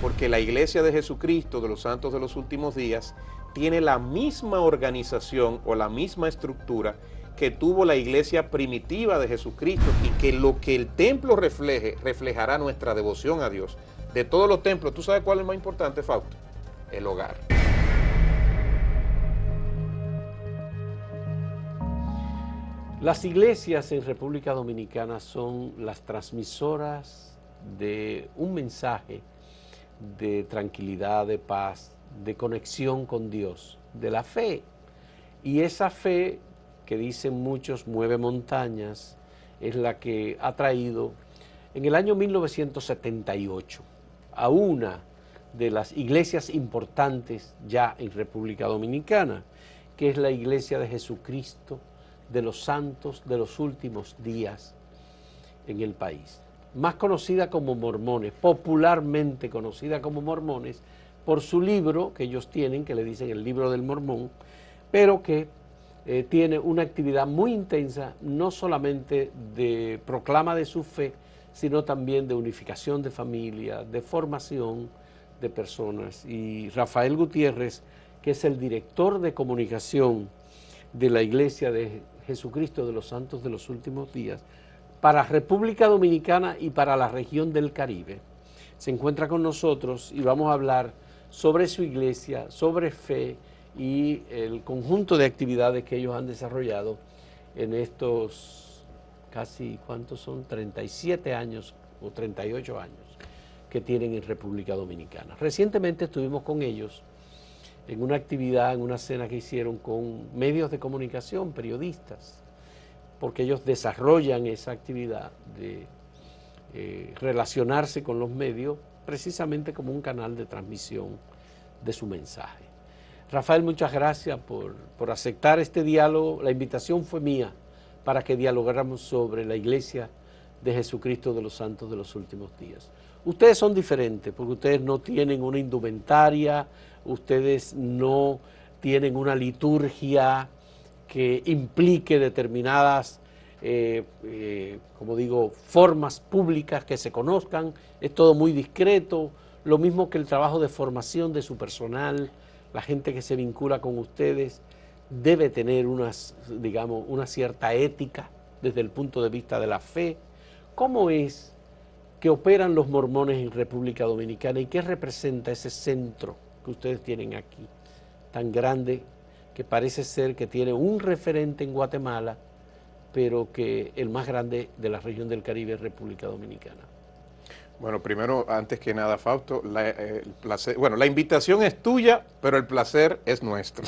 porque la Iglesia de Jesucristo de los Santos de los Últimos Días tiene la misma organización o la misma estructura que tuvo la iglesia primitiva de Jesucristo, y que lo que el templo reflejará nuestra devoción a Dios. De todos los templos, ¿tú sabes cuál es el más importante, Fausto? El hogar. Las iglesias en República Dominicana son las transmisoras de un mensaje de tranquilidad, de paz, de conexión con Dios, de la fe. Y esa fe, que dicen muchos mueve montañas, es la que ha traído en el año 1978 a una de las iglesias importantes ya en República Dominicana, que es la Iglesia de Jesucristo de los Santos de los Últimos Días en el país, más conocida como Mormones, popularmente conocida como Mormones por su libro que ellos tienen, que le dicen el Libro del Mormón, pero que tiene una actividad muy intensa, no solamente de proclama de su fe, sino también de unificación de familia, de formación de personas. Y Rafael Gutiérrez, que es el director de comunicación de la Iglesia de Jesucristo de los Santos de los Últimos Días, para República Dominicana y para la región del Caribe, se encuentra con nosotros y vamos a hablar sobre su iglesia, sobre fe y el conjunto de actividades que ellos han desarrollado en estos casi, ¿cuántos son? 37 años o 38 años que tienen en República Dominicana. Recientemente estuvimos con ellos en una actividad, en una cena que hicieron con medios de comunicación, periodistas, porque ellos desarrollan esa actividad de relacionarse con los medios precisamente como un canal de transmisión de su mensaje. Rafael, muchas gracias por aceptar este diálogo. La invitación fue mía para que dialogáramos sobre la Iglesia de Jesucristo de los Santos de los Últimos Días. Ustedes son diferentes porque ustedes no tienen una indumentaria, ustedes no tienen una liturgia que implique determinadas, como digo, formas públicas que se conozcan. Es todo muy discreto, lo mismo que el trabajo de formación de su personal. La gente que se vincula con ustedes debe tener digamos, una cierta ética desde el punto de vista de la fe. ¿Cómo es que operan los mormones en República Dominicana y qué representa ese centro que ustedes tienen aquí, tan grande, que parece ser que tiene un referente en Guatemala, pero que el más grande de la región del Caribe es República Dominicana? Bueno, primero, antes que nada, Fausto, la invitación es tuya, pero el placer es nuestro.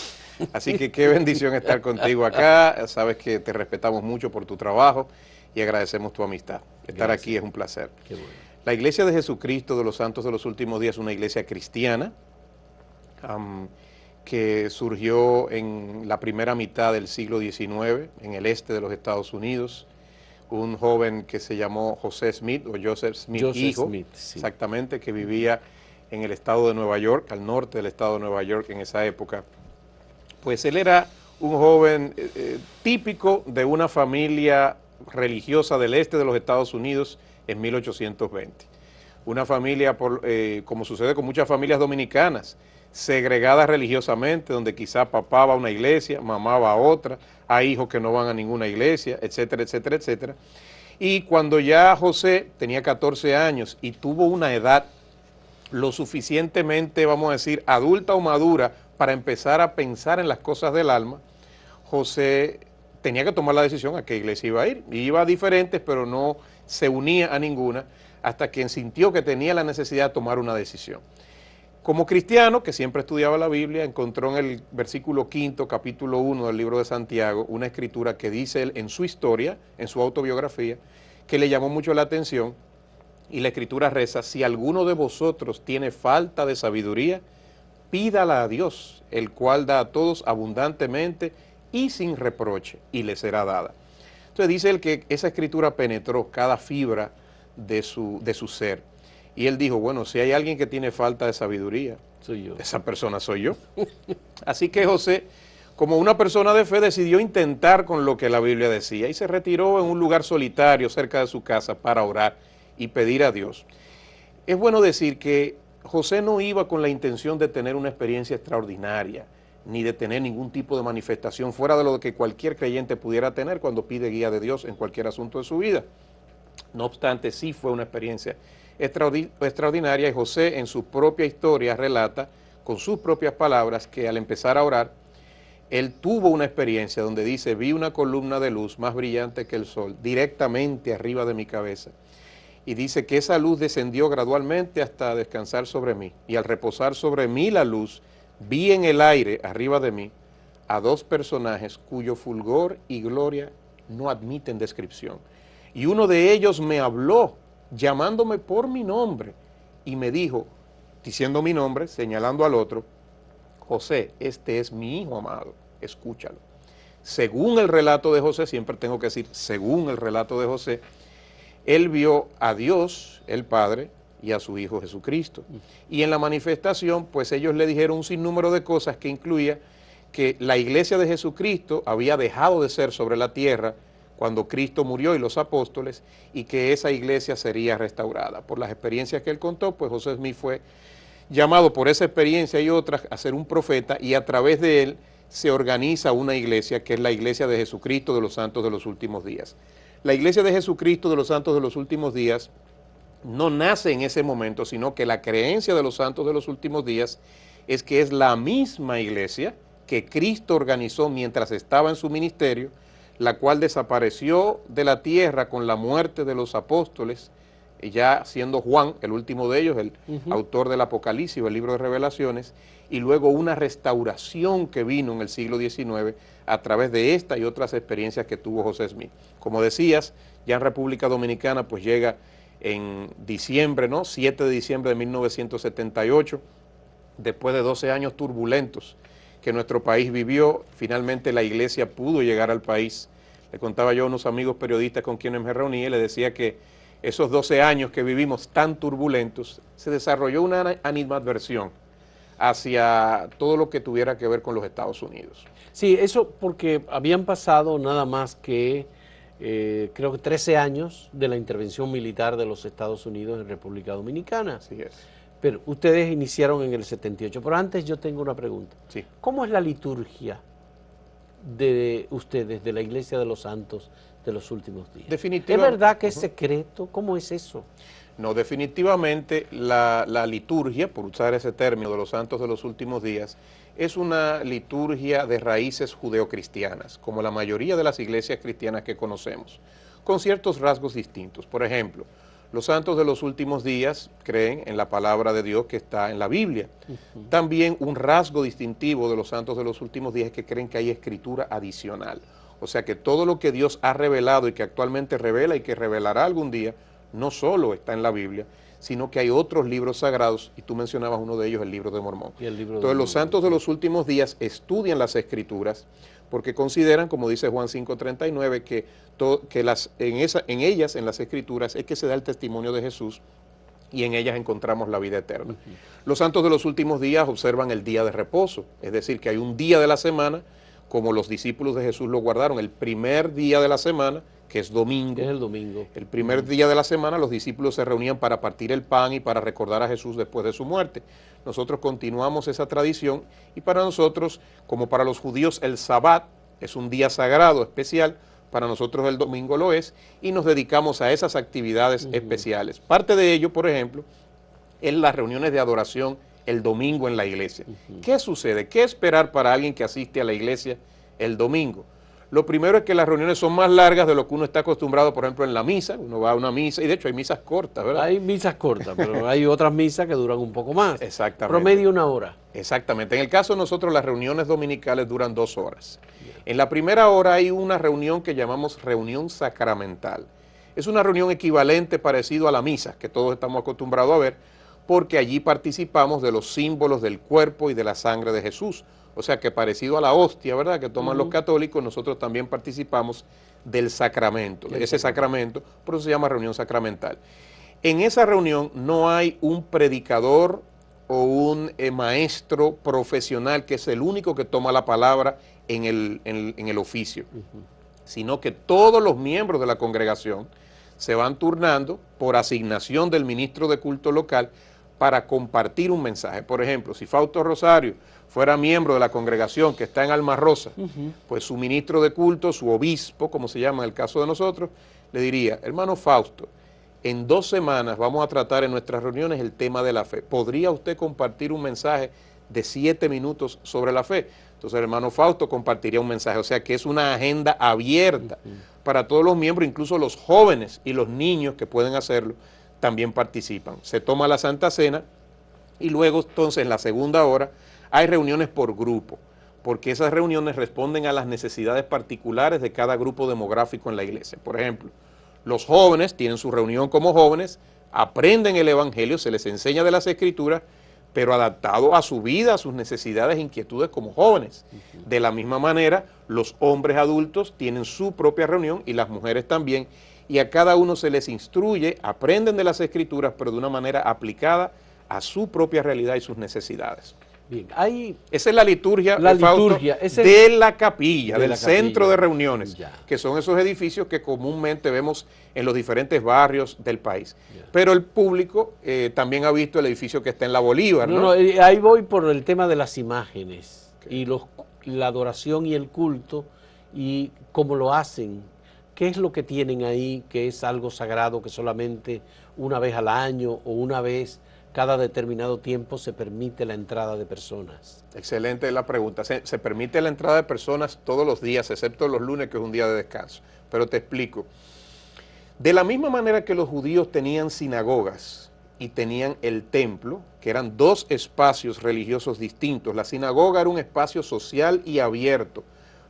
Así que qué bendición estar contigo acá. Sabes que te respetamos mucho por tu trabajo y agradecemos tu amistad. Estar aquí es un placer. Qué bueno. La Iglesia de Jesucristo de los Santos de los Últimos Días es una iglesia cristiana que surgió en la primera mitad del siglo XIX en el este de los Estados Unidos. Un joven que se llamó José Smith o Joseph Smith, hijo, sí. Exactamente, que vivía en el estado de Nueva York, al norte del estado de Nueva York en esa época. Pues él era un joven típico de una familia religiosa del este de los Estados Unidos en 1820. Una familia, como sucede con muchas familias dominicanas, segregadas religiosamente, donde quizá papá va a una iglesia, mamá va a otra, hay hijos que no van a ninguna iglesia, etcétera, etcétera, etcétera. Y cuando ya José tenía 14 años y tuvo una edad lo suficientemente, vamos a decir, adulta o madura para empezar a pensar en las cosas del alma, José tenía que tomar la decisión a qué iglesia iba a ir. Y iba a diferentes, pero no se unía a ninguna, hasta que sintió que tenía la necesidad de tomar una decisión. Como cristiano, que siempre estudiaba la Biblia, encontró en el versículo 5, capítulo 1 del libro de Santiago, una escritura que dice él en su historia, en su autobiografía, que le llamó mucho la atención, y la escritura reza: si alguno de vosotros tiene falta de sabiduría, pídala a Dios, el cual da a todos abundantemente y sin reproche, y le será dada. Entonces dice él que esa escritura penetró cada fibra de su ser. Y él dijo, bueno, si hay alguien que tiene falta de sabiduría, Soy yo. Esa persona soy yo. Así que José, como una persona de fe, decidió intentar con lo que la Biblia decía y se retiró en un lugar solitario cerca de su casa para orar y pedir a Dios. Es bueno decir que José no iba con la intención de tener una experiencia extraordinaria, ni de tener ningún tipo de manifestación fuera de lo que cualquier creyente pudiera tener cuando pide guía de Dios en cualquier asunto de su vida. No obstante, sí fue una experiencia extraordinaria, y José en su propia historia relata con sus propias palabras que al empezar a orar, él tuvo una experiencia donde dice: vi una columna de luz más brillante que el sol directamente arriba de mi cabeza. Y dice que esa luz descendió gradualmente hasta descansar sobre mí. Y al reposar sobre mí la luz, vi en el aire arriba de mí a dos personajes cuyo fulgor y gloria no admiten descripción. Y uno de ellos me habló, llamándome por mi nombre, y me dijo, diciendo mi nombre, señalando al otro: José, este es mi hijo amado, escúchalo. Según el relato de José, siempre tengo que decir, según el relato de José, él vio a Dios, el Padre, y a su Hijo Jesucristo. Y en la manifestación, pues ellos le dijeron un sinnúmero de cosas que incluía que la iglesia de Jesucristo había dejado de ser sobre la tierra cuando Cristo murió y los apóstoles, y que esa iglesia sería restaurada. Por las experiencias que él contó, pues José Smith fue llamado por esa experiencia y otras a ser un profeta, y a través de él se organiza una iglesia que es la iglesia de Jesucristo de los Santos de los Últimos Días. La iglesia de Jesucristo de los Santos de los Últimos Días no nace en ese momento, sino que la creencia de los Santos de los Últimos Días es que es la misma iglesia que Cristo organizó mientras estaba en su ministerio, la cual desapareció de la tierra con la muerte de los apóstoles, ya siendo Juan el último de ellos, el autor del Apocalipsis o el libro de Revelaciones, y luego una restauración que vino en el siglo XIX a través de esta y otras experiencias que tuvo José Smith. Como decías, ya en República Dominicana pues llega en diciembre, ¿no? 7 de diciembre de 1978, después de 12 años turbulentos que nuestro país vivió, finalmente la iglesia pudo llegar al país. Le contaba yo a unos amigos periodistas con quienes me reuní y les decía que esos 12 años que vivimos tan turbulentos, se desarrolló una animadversión hacia todo lo que tuviera que ver con los Estados Unidos. Sí, eso porque habían pasado nada más que creo que 13 años de la intervención militar de los Estados Unidos en República Dominicana. Así es. Pero ustedes iniciaron en el 78, pero antes yo tengo una pregunta. Sí. ¿Cómo es la liturgia de ustedes, de la Iglesia de los Santos de los Últimos Días? Definitivamente. ¿Es verdad que es secreto? ¿Cómo es eso? No, definitivamente la liturgia, por usar ese término de los Santos de los Últimos Días, es una liturgia de raíces judeocristianas, como la mayoría de las iglesias cristianas que conocemos, con ciertos rasgos distintos. Por ejemplo, los Santos de los Últimos Días creen en la palabra de Dios que está en la Biblia. También un rasgo distintivo de los Santos de los Últimos Días es que creen que hay escritura adicional. O sea que todo lo que Dios ha revelado y que actualmente revela y que revelará algún día, no solo está en la Biblia, sino que hay otros libros sagrados, y tú mencionabas uno de ellos, el libro de Mormón. Entonces los santos de los últimos días estudian las escrituras porque consideran, como dice Juan 5:39, que en ellas, en las escrituras, es que se da el testimonio de Jesús y en ellas encontramos la vida eterna. Los santos de los últimos días observan el día de reposo, es decir, que hay un día de la semana, como los discípulos de Jesús lo guardaron, el primer día de la semana, que es domingo. Es el domingo. El primer día de la semana los discípulos se reunían para partir el pan y para recordar a Jesús después de su muerte. Nosotros continuamos esa tradición y para nosotros, como para los judíos, el Sabbat es un día sagrado, especial, para nosotros el domingo lo es, y nos dedicamos a esas actividades especiales. Parte de ello, por ejemplo, es las reuniones de adoración el domingo en la iglesia. ¿Qué sucede? ¿Qué esperar para alguien que asiste a la iglesia el domingo? Lo primero es que las reuniones son más largas de lo que uno está acostumbrado, por ejemplo, en la misa. Uno va a una misa, y de hecho hay misas cortas, ¿verdad? Hay misas cortas, pero hay otras misas que duran un poco más. Exactamente. Promedio 1 hora. Exactamente. En el caso de nosotros, las reuniones dominicales duran 2 horas. En la primera hora hay una reunión que llamamos reunión sacramental. Es una reunión equivalente, parecido a la misa, que todos estamos acostumbrados a ver, porque allí participamos de los símbolos del cuerpo y de la sangre de Jesús. O sea que parecido a la hostia, ¿verdad?, que toman los católicos, nosotros también participamos del sacramento, de ese sacramento, por eso se llama reunión sacramental. En esa reunión no hay un predicador o un maestro profesional que es el único que toma la palabra en el oficio, sino que todos los miembros de la congregación se van turnando por asignación del ministro de culto local para compartir un mensaje. Por ejemplo, si Fausto Rosario fuera miembro de la congregación que está en Alma Rosa, pues su ministro de culto, su obispo, como se llama en el caso de nosotros, le diría, hermano Fausto, en 2 semanas vamos a tratar en nuestras reuniones el tema de la fe. ¿Podría usted compartir un mensaje de 7 minutos sobre la fe? Entonces el hermano Fausto compartiría un mensaje, o sea que es una agenda abierta para todos los miembros, incluso los jóvenes y los niños que pueden hacerlo, también participan. Se toma la Santa Cena y luego entonces en la segunda hora hay reuniones por grupo, porque esas reuniones responden a las necesidades particulares de cada grupo demográfico en la iglesia. Por ejemplo, los jóvenes tienen su reunión como jóvenes, aprenden el Evangelio, se les enseña de las Escrituras, pero adaptado a su vida, a sus necesidades e inquietudes como jóvenes. De la misma manera, los hombres adultos tienen su propia reunión y las mujeres también, y a cada uno se les instruye, aprenden de las Escrituras, pero de una manera aplicada a su propia realidad y sus necesidades. Bien, esa es la liturgia, Fausto, de la capilla, del centro de reuniones, que son esos edificios que comúnmente vemos en los diferentes barrios del país. Pero el público también ha visto el edificio que está en la Bolívar, ¿no? Ahí voy por el tema de las imágenes y la adoración y el culto y cómo lo hacen. ¿Qué es lo que tienen ahí que es algo sagrado que solamente una vez al año o una vez cada determinado tiempo se permite la entrada de personas? Excelente la pregunta. Se permite la entrada de personas todos los días, excepto los lunes, que es un día de descanso. Pero te explico. De la misma manera que los judíos tenían sinagogas y tenían el templo, que eran 2 espacios religiosos distintos, la sinagoga era un espacio social y abierto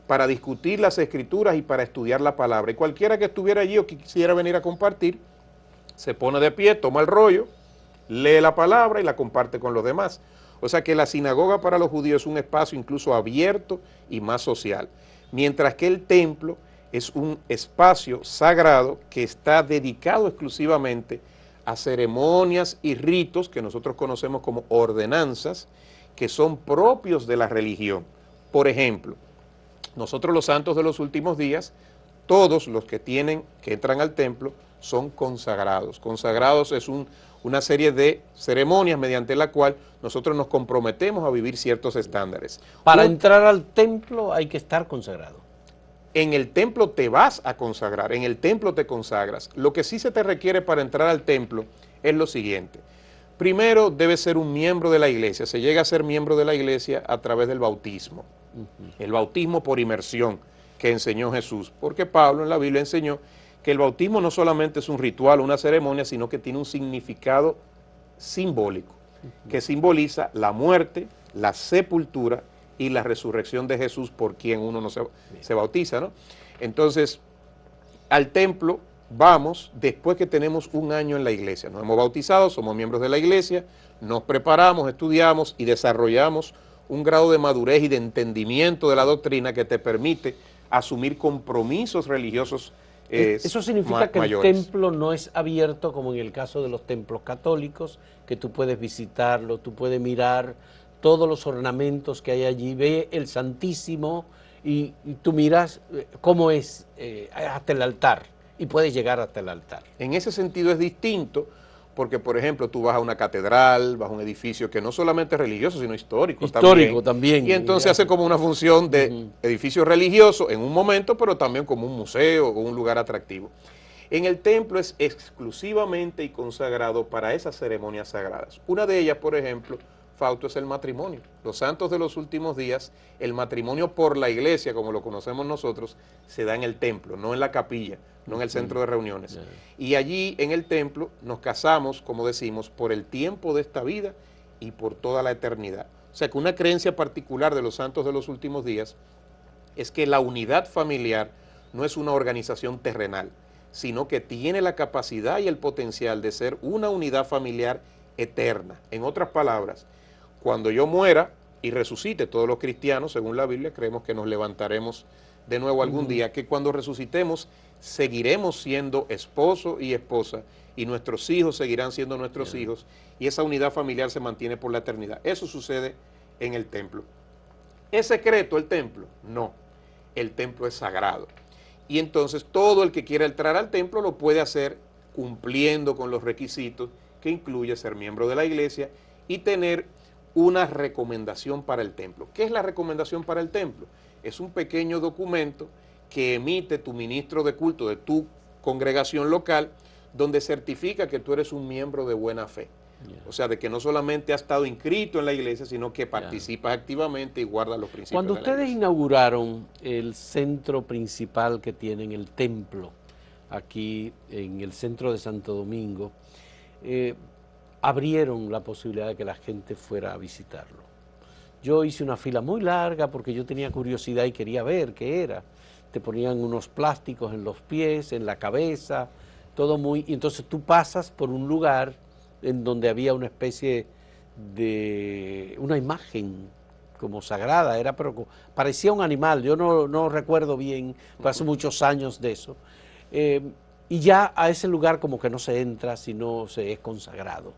para discutir las Escrituras y para estudiar la palabra. Y cualquiera que estuviera allí o que quisiera venir a compartir, se pone de pie, toma el rollo, lee la palabra y la comparte con los demás. O sea que la sinagoga para los judíos es un espacio incluso abierto y más social, mientras que el templo es un espacio sagrado que está dedicado exclusivamente a ceremonias y ritos que nosotros conocemos como ordenanzas, que son propios de la religión. Por ejemplo, nosotros los santos de los últimos días, todos los que entran al templo son consagrados. Consagrados es una serie de ceremonias mediante la cual nosotros nos comprometemos a vivir ciertos estándares. Para entrar al templo hay que estar consagrado. En el templo te vas a consagrar, en el templo te consagras. Lo que sí se te requiere para entrar al templo es lo siguiente. Primero, debes ser un miembro de la iglesia. Se llega a ser miembro de la iglesia a través del bautismo. El bautismo por inmersión que enseñó Jesús, porque Pablo en la Biblia enseñó que el bautismo no solamente es un ritual, una ceremonia, sino que tiene un significado simbólico, que simboliza la muerte, la sepultura y la resurrección de Jesús, por quien uno no se bautiza, ¿no? Entonces, al templo vamos después que tenemos un año en la iglesia. Nos hemos bautizado, somos miembros de la iglesia, nos preparamos, estudiamos y desarrollamos un grado de madurez y de entendimiento de la doctrina que te permite asumir compromisos religiosos Eso significa que mayores. El templo no es abierto como en el caso de los templos católicos, que tú puedes visitarlo, tú puedes mirar todos los ornamentos que hay allí, ve el Santísimo y tú miras cómo es hasta el altar y puedes llegar hasta el altar. En ese sentido es distinto porque, por ejemplo, tú vas a una catedral, vas a un edificio que no solamente es religioso, sino histórico también. Y entonces hace como una función de edificio religioso en un momento, pero también como un museo o un lugar atractivo. En el templo es exclusivamente y consagrado para esas ceremonias sagradas. Una de ellas, por ejemplo, Fausto, es el matrimonio. Los santos de los últimos días, el matrimonio por la iglesia, como lo conocemos nosotros, se da en el templo, no en la capilla, no en el centro de reuniones. Y allí en el templo nos casamos, como decimos, por el tiempo de esta vida y por toda la eternidad. O sea que una creencia particular de los santos de los últimos días es que la unidad familiar no es una organización terrenal, sino que tiene la capacidad y el potencial de ser una unidad familiar eterna. En otras palabras, cuando yo muera y resucite, todos los cristianos, según la Biblia, creemos que nos levantaremos de nuevo algún día, que cuando resucitemos seguiremos siendo esposo y esposa y nuestros hijos seguirán siendo nuestros hijos y esa unidad familiar se mantiene por la eternidad. Eso sucede en el templo. ¿Es secreto el templo? No, el templo es sagrado. Y entonces todo el que quiera entrar al templo lo puede hacer cumpliendo con los requisitos que incluye ser miembro de la iglesia y tener una recomendación para el templo. ¿Qué es la recomendación para el templo? Es un pequeño documento que emite tu ministro de culto de tu congregación local, donde certifica que tú eres un miembro de buena fe. O sea, de que no solamente has estado inscrito en la iglesia, sino que participas activamente y guardas los principios Cuando de la ustedes iglesia. inauguraron el centro principal que tienen, el templo, aquí en el centro de Santo Domingo, abrieron la posibilidad de que la gente fuera a visitarlo. Yo hice una fila muy larga porque yo tenía curiosidad y quería ver qué era. Te ponían unos plásticos en los pies, en la cabeza, todo muy... Y entonces tú pasas por un lugar en donde había una especie de... una imagen como sagrada, pero parecía un animal, yo no recuerdo bien, hace muchos años de eso. Y ya a ese lugar como que no se entra si no se es consagrado.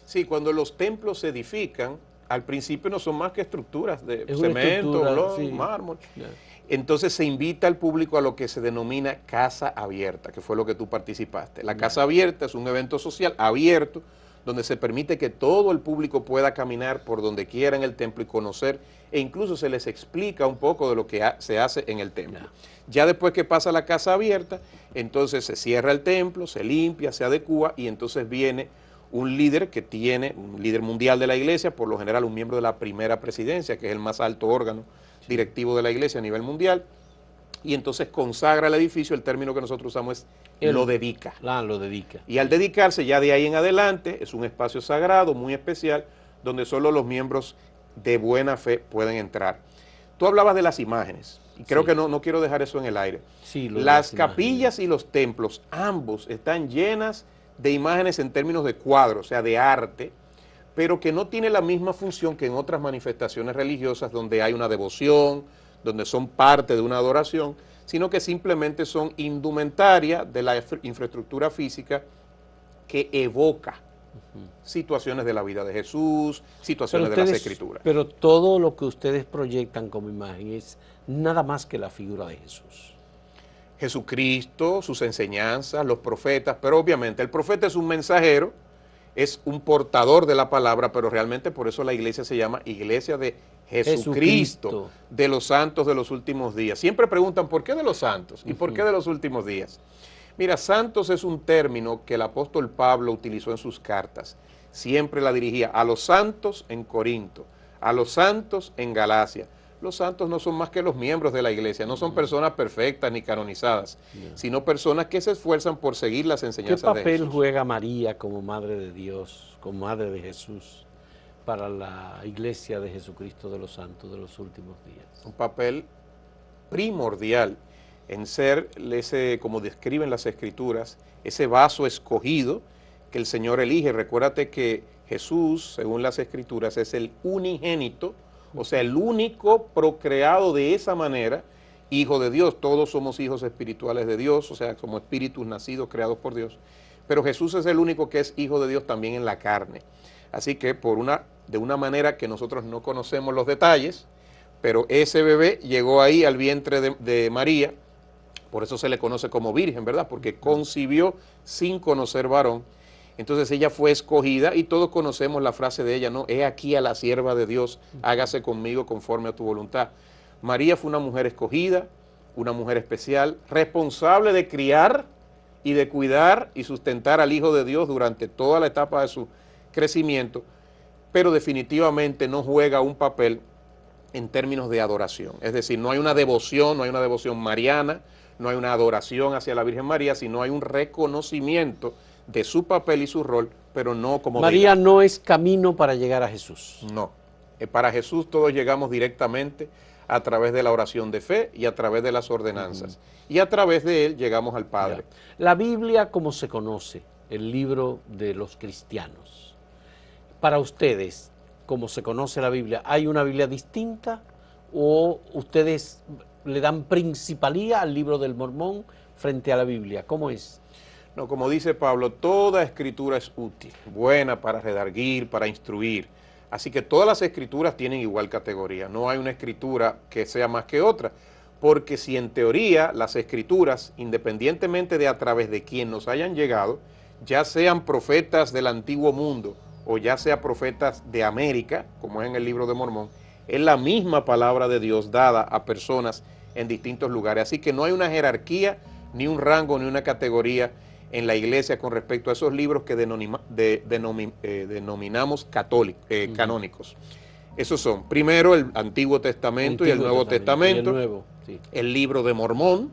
Sí, cuando los templos se edifican, al principio no son más que estructuras de Es una cemento, estructura, bloc, sí. mármol. Ya. Entonces se invita al público a lo que se denomina casa abierta, que fue lo que tú participaste. La casa abierta es un evento social abierto, donde se permite que todo el público pueda caminar por donde quiera en el templo y conocer, e incluso se les explica un poco de lo que se hace en el templo. Ya después que pasa la casa abierta, entonces se cierra el templo, se limpia, se adecúa, y entonces viene un líder que tiene, un líder mundial de la iglesia, por lo general un miembro de la primera presidencia, que es el más alto órgano directivo de la iglesia a nivel mundial, y entonces consagra el edificio. El término que nosotros usamos es lo dedica. Lo dedica. Y al dedicarse, ya de ahí en adelante, es un espacio sagrado, muy especial, donde solo los miembros de buena fe pueden entrar. Tú hablabas de las imágenes, y creo que no quiero dejar eso en el aire. Sí, las capillas y los templos, ambos están llenas de imágenes en términos de cuadros, o sea, de arte, pero que no tiene la misma función que en otras manifestaciones religiosas donde hay una devoción, donde son parte de una adoración, sino que simplemente son indumentaria de la infraestructura física que evoca situaciones de la vida de Jesús, situaciones de las Escrituras. Pero todo lo que ustedes proyectan como imagen es nada más que la figura de Jesús. Jesucristo, sus enseñanzas, los profetas, pero obviamente el profeta es un mensajero, es un portador de la palabra, pero realmente por eso la iglesia se llama Iglesia de Jesucristo, de los santos de los últimos días. Siempre preguntan, ¿por qué de los santos? ¿Y por qué de los últimos días? Mira, santos es un término que el apóstol Pablo utilizó en sus cartas. Siempre la dirigía a los santos en Corinto, a los santos en Galacia. Los santos no son más que los miembros de la iglesia, no son personas perfectas ni canonizadas, sino personas que se esfuerzan por seguir las enseñanzas de Jesús. ¿Qué papel juega María como Madre de Dios, como Madre de Jesús, para la iglesia de Jesucristo de los santos de los últimos días? Un papel primordial en ser ese, como describen las Escrituras, ese vaso escogido que el Señor elige. Recuérdate que Jesús, según las Escrituras, es el unigénito, o sea, el único procreado de esa manera, hijo de Dios. Todos somos hijos espirituales de Dios, o sea, como espíritus nacidos, creados por Dios. Pero Jesús es el único que es hijo de Dios también en la carne. Así que de una manera que nosotros no conocemos los detalles, pero ese bebé llegó ahí al vientre de María, por eso se le conoce como virgen, ¿verdad? Porque concibió sin conocer varón. Entonces ella fue escogida y todos conocemos la frase de ella, ¿no? He aquí a la sierva de Dios, hágase conmigo conforme a tu voluntad. María fue una mujer escogida, una mujer especial, responsable de criar y de cuidar y sustentar al Hijo de Dios durante toda la etapa de su crecimiento, pero definitivamente no juega un papel en términos de adoración. Es decir, no hay una devoción mariana, no hay una adoración hacia la Virgen María, sino hay un reconocimiento de su papel y su rol, pero no como María no es camino para llegar a Jesús. No. Para Jesús todos llegamos directamente a través de la oración de fe y a través de las ordenanzas. Y a través de él llegamos al Padre. La Biblia, como se conoce, el libro de los cristianos. Para ustedes, como se conoce la Biblia, ¿hay una Biblia distinta o ustedes le dan principalía al libro del Mormón frente a la Biblia? ¿Cómo es? No, como dice Pablo, toda escritura es útil, buena para redarguir, para instruir. Así que todas las escrituras tienen igual categoría. No hay una escritura que sea más que otra. Porque si en teoría las escrituras, independientemente de a través de quién nos hayan llegado, ya sean profetas del antiguo mundo o ya sea profetas de América, como es en el libro de Mormón, es la misma palabra de Dios dada a personas en distintos lugares. Así que no hay una jerarquía, ni un rango, ni una categoría en la iglesia con respecto a esos libros que denominamos canónicos. Esos son, primero, el Antiguo Testamento y el Nuevo Testamento, y el Nuevo, sí. El libro de Mormón,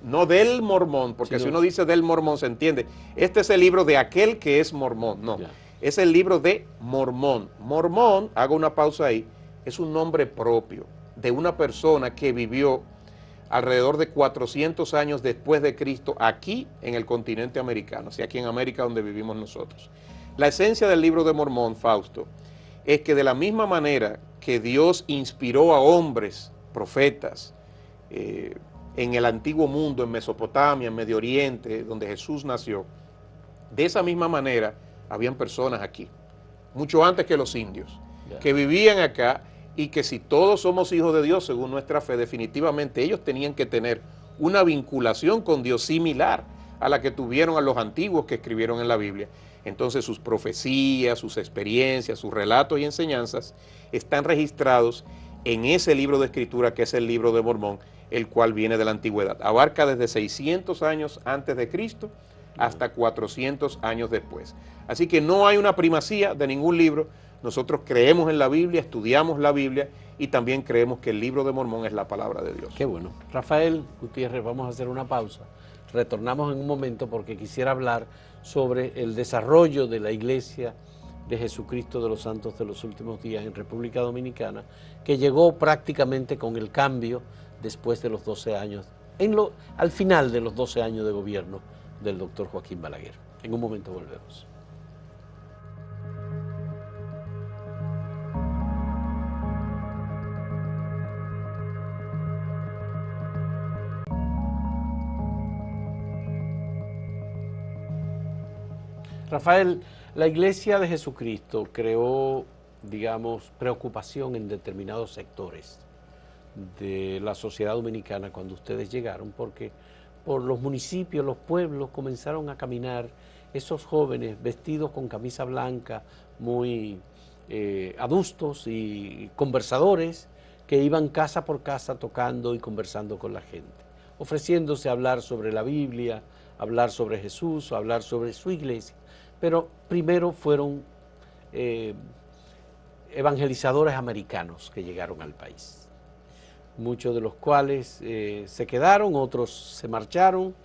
no del Mormón, porque si uno dice del Mormón se entiende, este es el libro de aquel que es Mormón, no, ya. Es el libro de Mormón. Mormón, hago una pausa ahí, es un nombre propio de una persona que vivió alrededor de 400 años después de Cristo aquí en el continente americano, o sea, aquí en América donde vivimos nosotros. La esencia del libro de Mormón, Fausto, es que de la misma manera que Dios inspiró a hombres, profetas, en el antiguo mundo, en Mesopotamia, en Medio Oriente, donde Jesús nació, de esa misma manera habían personas aquí, mucho antes que los indios, que vivían acá y que si todos somos hijos de Dios según nuestra fe, definitivamente ellos tenían que tener una vinculación con Dios similar a la que tuvieron a los antiguos que escribieron en la Biblia. Entonces sus profecías, sus experiencias, sus relatos y enseñanzas están registrados en ese libro de escritura que es el libro de Mormón, el cual viene de la antigüedad. Abarca desde 600 años antes de Cristo hasta 400 años después. Así que no hay una primacía de ningún libro. Nosotros creemos en la Biblia, estudiamos la Biblia y también creemos que el libro de Mormón es la palabra de Dios. Qué bueno. Rafael Gutiérrez, vamos a hacer una pausa. Retornamos en un momento porque quisiera hablar sobre el desarrollo de la Iglesia de Jesucristo de los Santos de los Últimos Días en República Dominicana, que llegó prácticamente con el cambio después de los 12 años, al final de los 12 años de gobierno del doctor Joaquín Balaguer. En un momento volvemos. Rafael, la Iglesia de Jesucristo creó, digamos, preocupación en determinados sectores de la sociedad dominicana cuando ustedes llegaron, porque por los municipios, los pueblos, comenzaron a caminar esos jóvenes vestidos con camisa blanca, muy adustos y conversadores, que iban casa por casa tocando y conversando con la gente, ofreciéndose a hablar sobre la Biblia, hablar sobre Jesús, hablar sobre su iglesia. Pero primero fueron evangelizadores americanos que llegaron al país, muchos de los cuales se quedaron, otros se marcharon,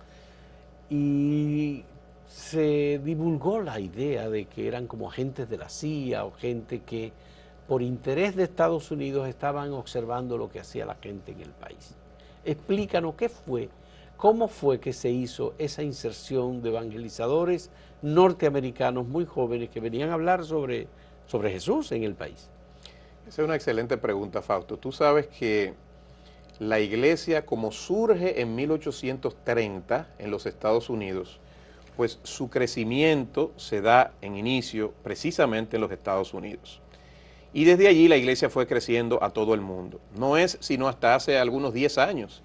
y se divulgó la idea de que eran como agentes de la CIA o gente que por interés de Estados Unidos estaban observando lo que hacía la gente en el país. Explícanos qué fue. ¿Cómo fue que se hizo esa inserción de evangelizadores norteamericanos muy jóvenes que venían a hablar sobre Jesús en el país? Esa es una excelente pregunta, Fausto. Tú sabes que la iglesia, como surge en 1830 en los Estados Unidos, pues su crecimiento se da en inicio precisamente en los Estados Unidos. Y desde allí la iglesia fue creciendo a todo el mundo. No es sino hasta hace algunos 10 años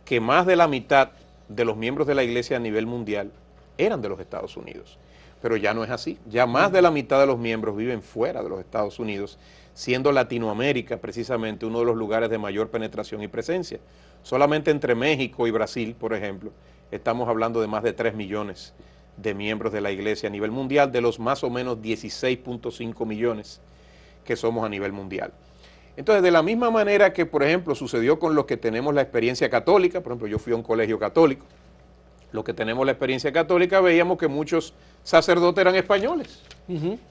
que más de la mitad de los miembros de la iglesia a nivel mundial eran de los Estados Unidos. Pero ya no es así. Ya más de la mitad de los miembros viven fuera de los Estados Unidos, siendo Latinoamérica precisamente uno de los lugares de mayor penetración y presencia. Solamente entre México y Brasil, por ejemplo, estamos hablando de más de 3 millones de miembros de la iglesia a nivel mundial, de los más o menos 16.5 millones que somos a nivel mundial. Entonces, de la misma manera que, por ejemplo, sucedió con los que tenemos la experiencia católica, por ejemplo, yo fui a un colegio católico, los que tenemos la experiencia católica veíamos que muchos sacerdotes eran españoles,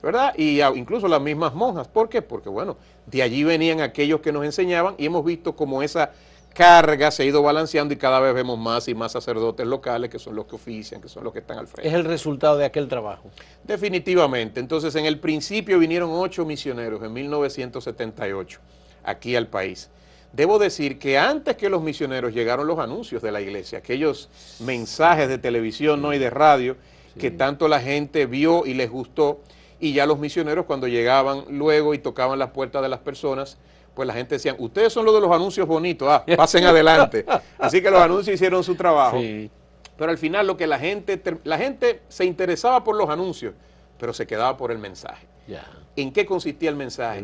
¿verdad? Y incluso las mismas monjas. ¿Por qué? Porque, bueno, de allí venían aquellos que nos enseñaban y hemos visto cómo esa carga se ha ido balanceando y cada vez vemos más y más sacerdotes locales que son los que ofician, que son los que están al frente. Es el resultado de aquel trabajo. Definitivamente. Entonces, en el principio vinieron 8 misioneros en 1978 aquí al país. Debo decir que antes que los misioneros llegaron los anuncios de la iglesia, aquellos mensajes de televisión, ¿no?, y de radio, que tanto la gente vio y les gustó, y ya los misioneros cuando llegaban luego y tocaban las puertas de las personas, pues la gente decía, ustedes son los de los anuncios bonitos, pasen adelante. Así que los anuncios hicieron su trabajo. Sí. Pero al final lo que la gente se interesaba por los anuncios, pero se quedaba por el mensaje. Ya. ¿En qué consistía el mensaje?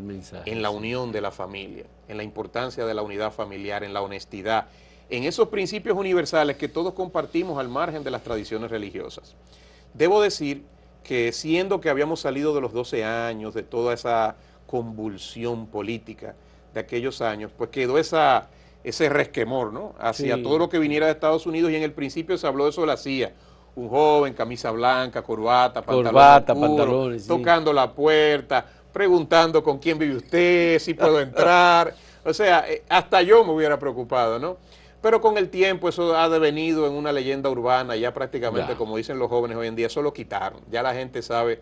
En la Sí. unión de la familia, en la importancia de la unidad familiar, en la honestidad, en esos principios universales que todos compartimos al margen de las tradiciones religiosas. Debo decir que siendo que habíamos salido de los 12 años, de toda esa convulsión política de aquellos años, pues quedó ese resquemor, ¿no?, hacia Sí. todo lo que viniera de Estados Unidos, y en el principio se habló de eso de la CIA, un joven, camisa blanca, corbata, Pantalones, sí. tocando la puerta, preguntando con quién vive usted, si puedo entrar, o sea, hasta yo me hubiera preocupado, ¿no? Pero con el tiempo eso ha devenido en una leyenda urbana, ya prácticamente, como dicen los jóvenes hoy en día, eso lo quitaron, ya la gente sabe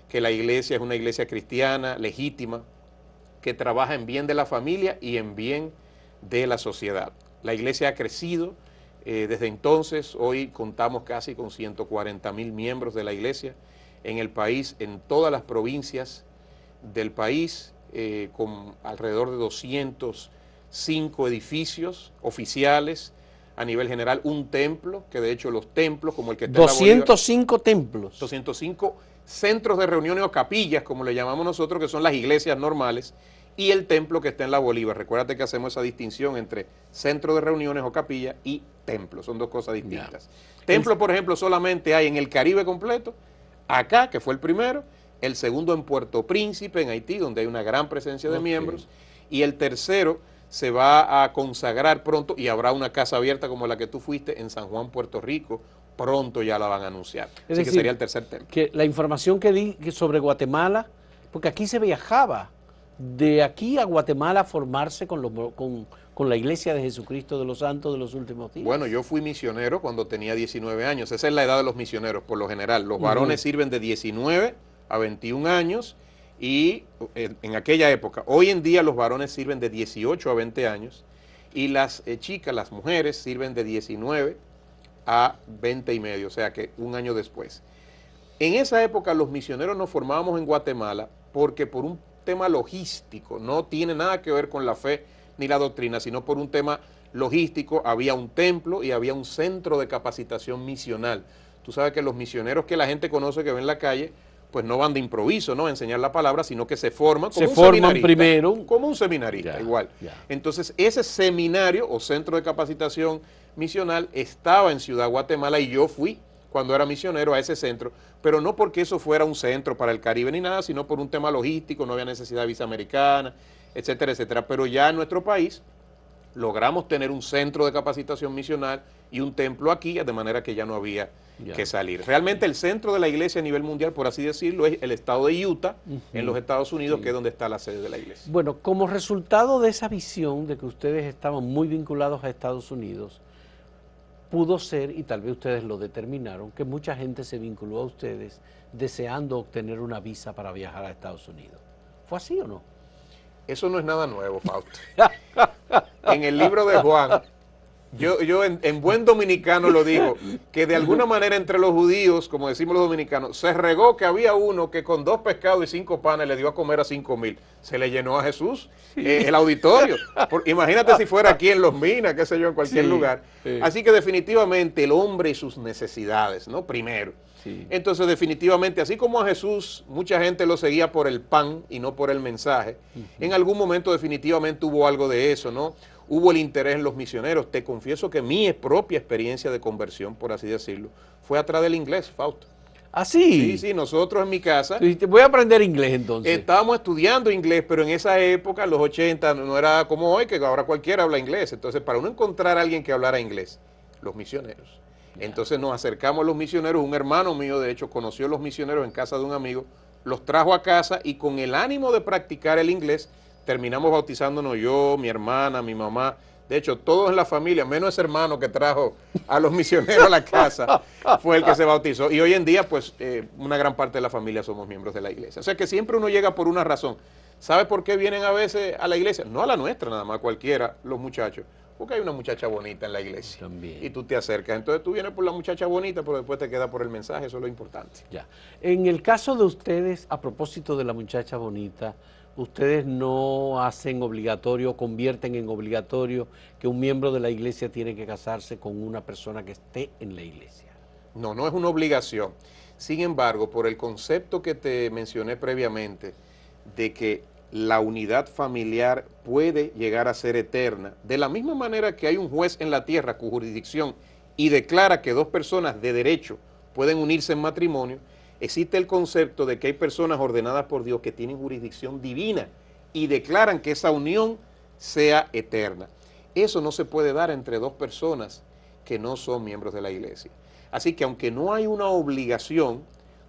que la iglesia es una iglesia cristiana, legítima, que trabaja en bien de la familia y en bien de la sociedad. La iglesia ha crecido desde entonces, hoy contamos casi con 140,000 miembros de la iglesia en el país, en todas las provincias del país, con alrededor de 205 edificios oficiales a nivel general, un templo, que de hecho los templos, como el que está en la Bolívar, 205 templos. 205 centros de reuniones o capillas, como le llamamos nosotros, que son las iglesias normales, y el templo que está en la Bolívar. Recuérdate que hacemos esa distinción entre centro de reuniones o capilla y templo, son dos cosas distintas. Templo, por ejemplo, solamente hay en el Caribe completo, acá, que fue el primero, el segundo en Puerto Príncipe, en Haití, donde hay una gran presencia de miembros, y el tercero se va a consagrar pronto, y habrá una casa abierta como la que tú fuiste en San Juan, Puerto Rico, pronto ya la van a anunciar. Es Así decir, que sería el tercer templo. Que la información que di sobre Guatemala, porque aquí se viajaba de aquí a Guatemala a formarse con la Iglesia de Jesucristo de los Santos de los Últimos Días. Bueno, yo fui misionero cuando tenía 19 años. Esa es la edad de los misioneros, por lo general. Los varones sirven de 19 a 21 años y en aquella época. Hoy en día los varones sirven de 18 a 20 años y las chicas, las mujeres, sirven de 19 a 20 y medio, o sea que un año después. En esa época los misioneros nos formábamos en Guatemala porque por un tema logístico, no tiene nada que ver con la fe ni la doctrina, sino por un tema logístico, había un templo y había un centro de capacitación misional. Tú sabes que los misioneros que la gente conoce que ve en la calle, pues no van de improviso, ¿no?, a enseñar la palabra, sino que se forman como un seminarista. Primero. Como un seminarista, igual. Ya. Entonces, ese seminario o centro de capacitación misional estaba en Ciudad Guatemala y yo fui cuando era misionero a ese centro, pero no porque eso fuera un centro para el Caribe ni nada, sino por un tema logístico, no había necesidad de visa americana, etcétera, etcétera. Pero ya en nuestro país logramos tener un centro de capacitación misional y un templo aquí, de manera que ya no había que salir. Realmente el centro de la iglesia a nivel mundial, por así decirlo, es el estado de Utah, en los Estados Unidos, que es donde está la sede de la iglesia. Bueno, como resultado de esa visión de que ustedes estaban muy vinculados a Estados Unidos, pudo ser, y tal vez ustedes lo determinaron, que mucha gente se vinculó a ustedes deseando obtener una visa para viajar a Estados Unidos. ¿Fue así o no? Eso no es nada nuevo, Fausto. En el libro de Juan, yo en buen dominicano lo digo, que de alguna manera entre los judíos, como decimos los dominicanos, se regó que había uno que con 2 pescados y 5 panes le dio a comer a 5,000. Se le llenó a Jesús el auditorio. Imagínate si fuera aquí en Los Minas, qué sé yo, en cualquier lugar. Así que definitivamente el hombre y sus necesidades, ¿no? Primero. Entonces definitivamente, así como a Jesús mucha gente lo seguía por el pan y no por el mensaje, en algún momento definitivamente hubo algo de eso, ¿no? Hubo el interés en los misioneros. Te confieso que mi propia experiencia de conversión, por así decirlo, fue a través del inglés, Fausto. ¿Ah, sí? Sí, nosotros en mi casa... Voy a aprender inglés entonces. Estábamos estudiando inglés, pero en esa época, en los 80, no era como hoy, que ahora cualquiera habla inglés. Entonces, para uno encontrar a alguien que hablara inglés, los misioneros. Entonces nos acercamos a los misioneros, un hermano mío de hecho conoció a los misioneros en casa de un amigo, los trajo a casa y con el ánimo de practicar el inglés terminamos bautizándonos yo, mi hermana, mi mamá, de hecho todos en la familia, menos ese hermano que trajo a los misioneros a la casa, fue el que se bautizó y hoy en día pues una gran parte de la familia somos miembros de la iglesia. O sea que siempre uno llega por una razón. ¿Sabe por qué vienen a veces a la iglesia? No a la nuestra nada más, cualquiera, los muchachos. Porque hay una muchacha bonita en la iglesia. También. Y tú te acercas. Entonces tú vienes por la muchacha bonita, pero después te quedas por el mensaje. Eso es lo importante. Ya. En el caso de ustedes, a propósito de la muchacha bonita, Ustedes no hacen obligatorio, convierten en obligatorio que un miembro de la iglesia tiene que casarse con una persona que esté en la iglesia. No, no es una obligación. Sin embargo, por el concepto que te mencioné previamente, de que la unidad familiar puede llegar a ser eterna, de la misma manera que hay un juez en la tierra con jurisdicción y declara que dos personas de derecho pueden unirse en matrimonio, existe el concepto de que hay personas ordenadas por Dios que tienen jurisdicción divina y declaran que esa unión sea eterna. Eso no se puede dar entre dos personas que no son miembros de la iglesia. Así que aunque no hay una obligación,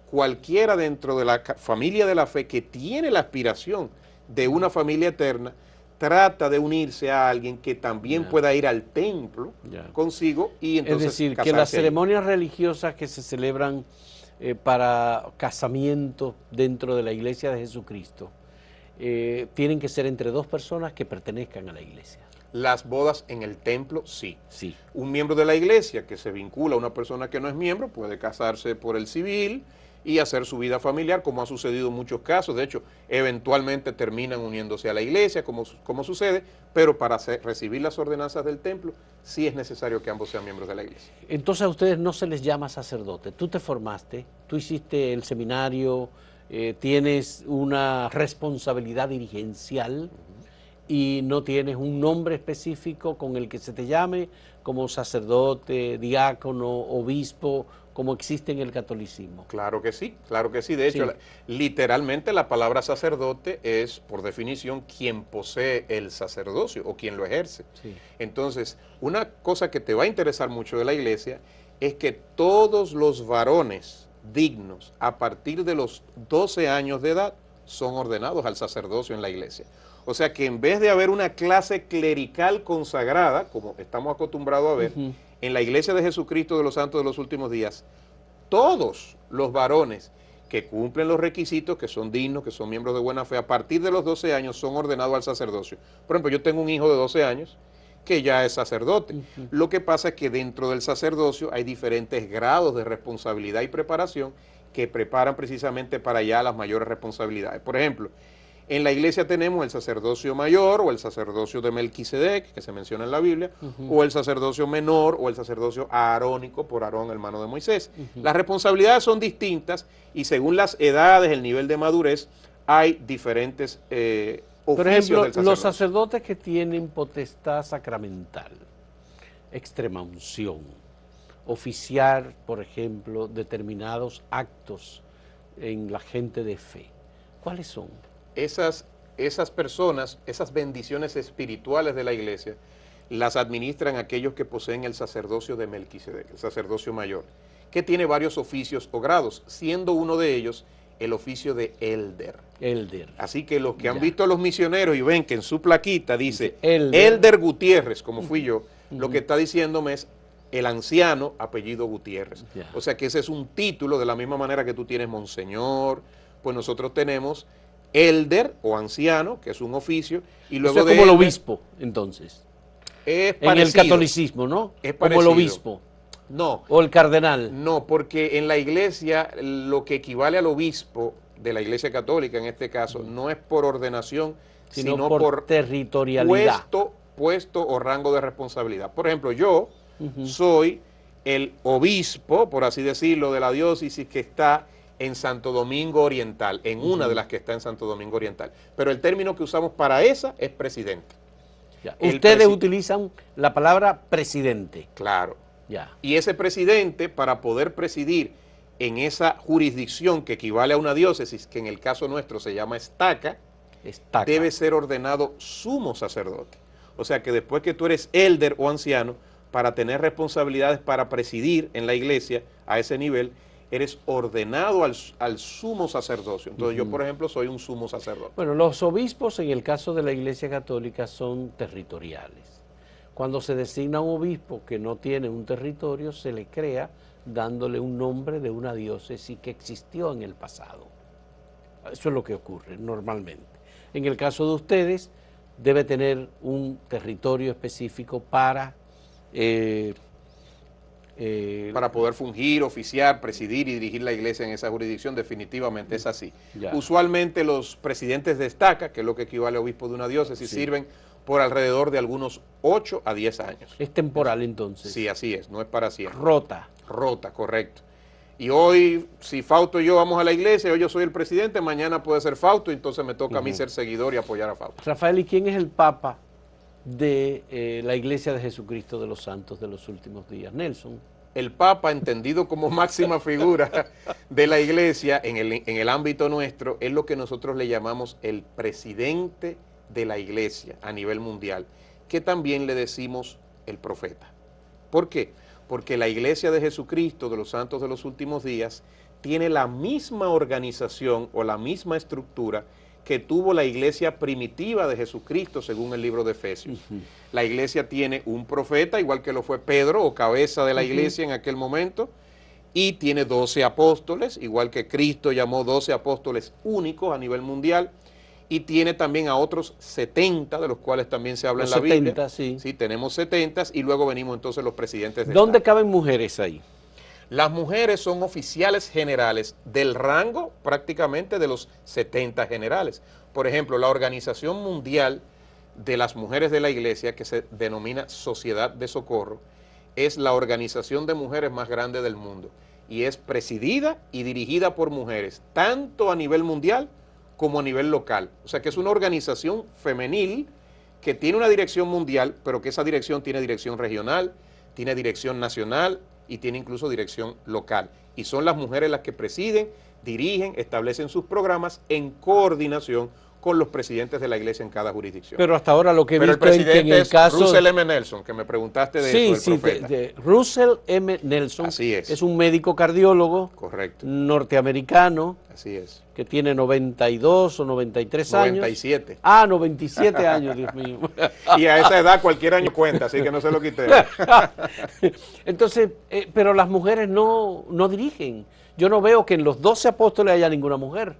cualquiera dentro de la familia de la fe que tiene la aspiración de una familia eterna, trata de unirse a alguien que también pueda ir al templo consigo y entonces es decir, casarse que las ahí. ceremonias religiosas que se celebran para casamiento dentro de la iglesia de Jesucristo tienen que ser entre dos personas que pertenezcan a la iglesia. Las bodas en el templo, sí. Sí. Un miembro de la iglesia que se vincula a una persona que no es miembro puede casarse por el civil y hacer su vida familiar, como ha sucedido en muchos casos. De hecho, eventualmente terminan uniéndose a la iglesia, como sucede, pero para recibir las ordenanzas del templo, sí es necesario que ambos sean miembros de la iglesia. Entonces a ustedes no se les llama sacerdote. Tú te formaste, tú hiciste el seminario, tienes una responsabilidad dirigencial y no tienes un nombre específico con el que se te llame como sacerdote, diácono, obispo, como existe en el catolicismo. Claro que sí, claro que sí. De hecho, literalmente la palabra sacerdote es, por definición, quien posee el sacerdocio o quien lo ejerce. Sí. Entonces, una cosa que te va a interesar mucho de la iglesia es que todos los varones dignos a partir de los 12 años de edad son ordenados al sacerdocio en la iglesia. O sea que en vez de haber una clase clerical consagrada, como estamos acostumbrados a ver, en la iglesia de Jesucristo de los Santos de los Últimos Días, todos los varones que cumplen los requisitos, que son dignos, que son miembros de buena fe, a partir de los 12 años son ordenados al sacerdocio. Por ejemplo, yo tengo un hijo de 12 años que ya es sacerdote. Lo que pasa es que dentro del sacerdocio hay diferentes grados de responsabilidad y preparación que preparan precisamente para allá las mayores responsabilidades. Por ejemplo, en la iglesia tenemos el sacerdocio mayor o el sacerdocio de Melquisedec, que se menciona en la Biblia, o el sacerdocio menor o el sacerdocio aarónico por Aarón, hermano de Moisés. Las responsabilidades son distintas y según las edades, el nivel de madurez, hay diferentes oficios por ejemplo, del sacerdocio. Los sacerdotes que tienen potestad sacramental, extrema unción, oficiar, por ejemplo, determinados actos en la gente de fe, ¿cuáles son? Esas personas, esas bendiciones espirituales de la iglesia, las administran aquellos que poseen el sacerdocio de Melquisedec, el sacerdocio mayor, que tiene varios oficios o grados, siendo uno de ellos el oficio de elder. Elder. Así que los que han visto a los misioneros y ven que en su plaquita dice elder. Elder Gutiérrez, como fui yo, lo que está diciéndome es el anciano apellido Gutiérrez. O sea que ese es un título, de la misma manera que tú tienes monseñor, pues nosotros tenemos elder o anciano, que es un oficio, y luego es como el obispo, entonces. Es parecido. En el catolicismo, ¿no? Es como el obispo. No. O el cardenal. No, porque en la iglesia lo que equivale al obispo de la iglesia católica, en este caso, no es por ordenación, sino por territorialidad. Puesto o rango de responsabilidad. Por ejemplo, yo soy el obispo, por así decirlo, de la diócesis que está en Santo Domingo Oriental, en una de las que está en Santo Domingo Oriental. Pero el término que usamos para esa es presidente. Ustedes utilizan la palabra presidente. Claro. Y ese presidente, para poder presidir en esa jurisdicción que equivale a una diócesis, que en el caso nuestro se llama estaca, debe ser ordenado sumo sacerdote. O sea que después que tú eres elder o anciano, para tener responsabilidades para presidir en la iglesia a ese nivel, eres ordenado al sumo sacerdocio. Entonces yo, por ejemplo, soy un sumo sacerdote. Bueno, los obispos en el caso de la iglesia católica son territoriales. Cuando se designa un obispo que no tiene un territorio, se le crea dándole un nombre de una diócesis que existió en el pasado. Eso es lo que ocurre normalmente. En el caso de ustedes, debe tener un territorio específico para Para poder fungir, oficiar, presidir y dirigir la iglesia en esa jurisdicción, definitivamente es así. Ya. Usualmente los presidentes de estaca, que es lo que equivale a obispo de una diócesis, Sí. sirven por alrededor de algunos 8 a 10 años. Es temporal entonces. Sí, así es, no es para siempre. Rota. Rota, correcto. Y hoy, si Fausto y yo vamos a la iglesia, hoy yo soy el presidente, mañana puede ser Fausto, entonces me toca a mí ser seguidor y apoyar a Fausto. Rafael, ¿y quién es el Papa de la Iglesia de Jesucristo de los Santos de los últimos días? Nelson. El Papa, entendido como máxima figura de la iglesia en el ámbito nuestro, es lo que nosotros le llamamos el presidente de la iglesia a nivel mundial, que también le decimos el profeta. ¿Por qué? Porque la iglesia de Jesucristo de los Santos de los últimos días tiene la misma organización o la misma estructura que tuvo la iglesia primitiva de Jesucristo, según el libro de Efesios. La iglesia tiene un profeta, igual que lo fue Pedro, o cabeza de la iglesia en aquel momento, y tiene 12 apóstoles, igual que Cristo llamó 12 apóstoles únicos a nivel mundial, y tiene también a otros 70, de los cuales también se habla Los en la 70, Biblia. sí. Sí, tenemos 70, y luego venimos entonces los presidentes de ¿Dónde Estado. caben mujeres ahí? Las mujeres son oficiales generales del rango prácticamente de los 70 generales. Por ejemplo, la Organización Mundial de las Mujeres de la Iglesia, que se denomina Sociedad de Socorro, es la organización de mujeres más grande del mundo y es presidida y dirigida por mujeres, tanto a nivel mundial como a nivel local. O sea que es una organización femenil que tiene una dirección mundial, pero que esa dirección tiene dirección regional, tiene dirección nacional y tiene incluso dirección local. Y son las mujeres las que presiden, dirigen, establecen sus programas en coordinación con los presidentes de la iglesia en cada jurisdicción. Pero hasta ahora lo que he Pero el visto es que presidente en el es caso... Russell M. Nelson, que me preguntaste de Sí, eso, el profeta. de Russell M. Nelson. Así es. un médico cardiólogo Correcto, norteamericano así es. que tiene 92 o 93 años. 97. Ah, 97 años, Dios mío. Y a esa edad cualquier año cuenta, así que no se lo quité. Entonces, pero las mujeres no dirigen. Yo no veo que en los 12 apóstoles haya ninguna mujer.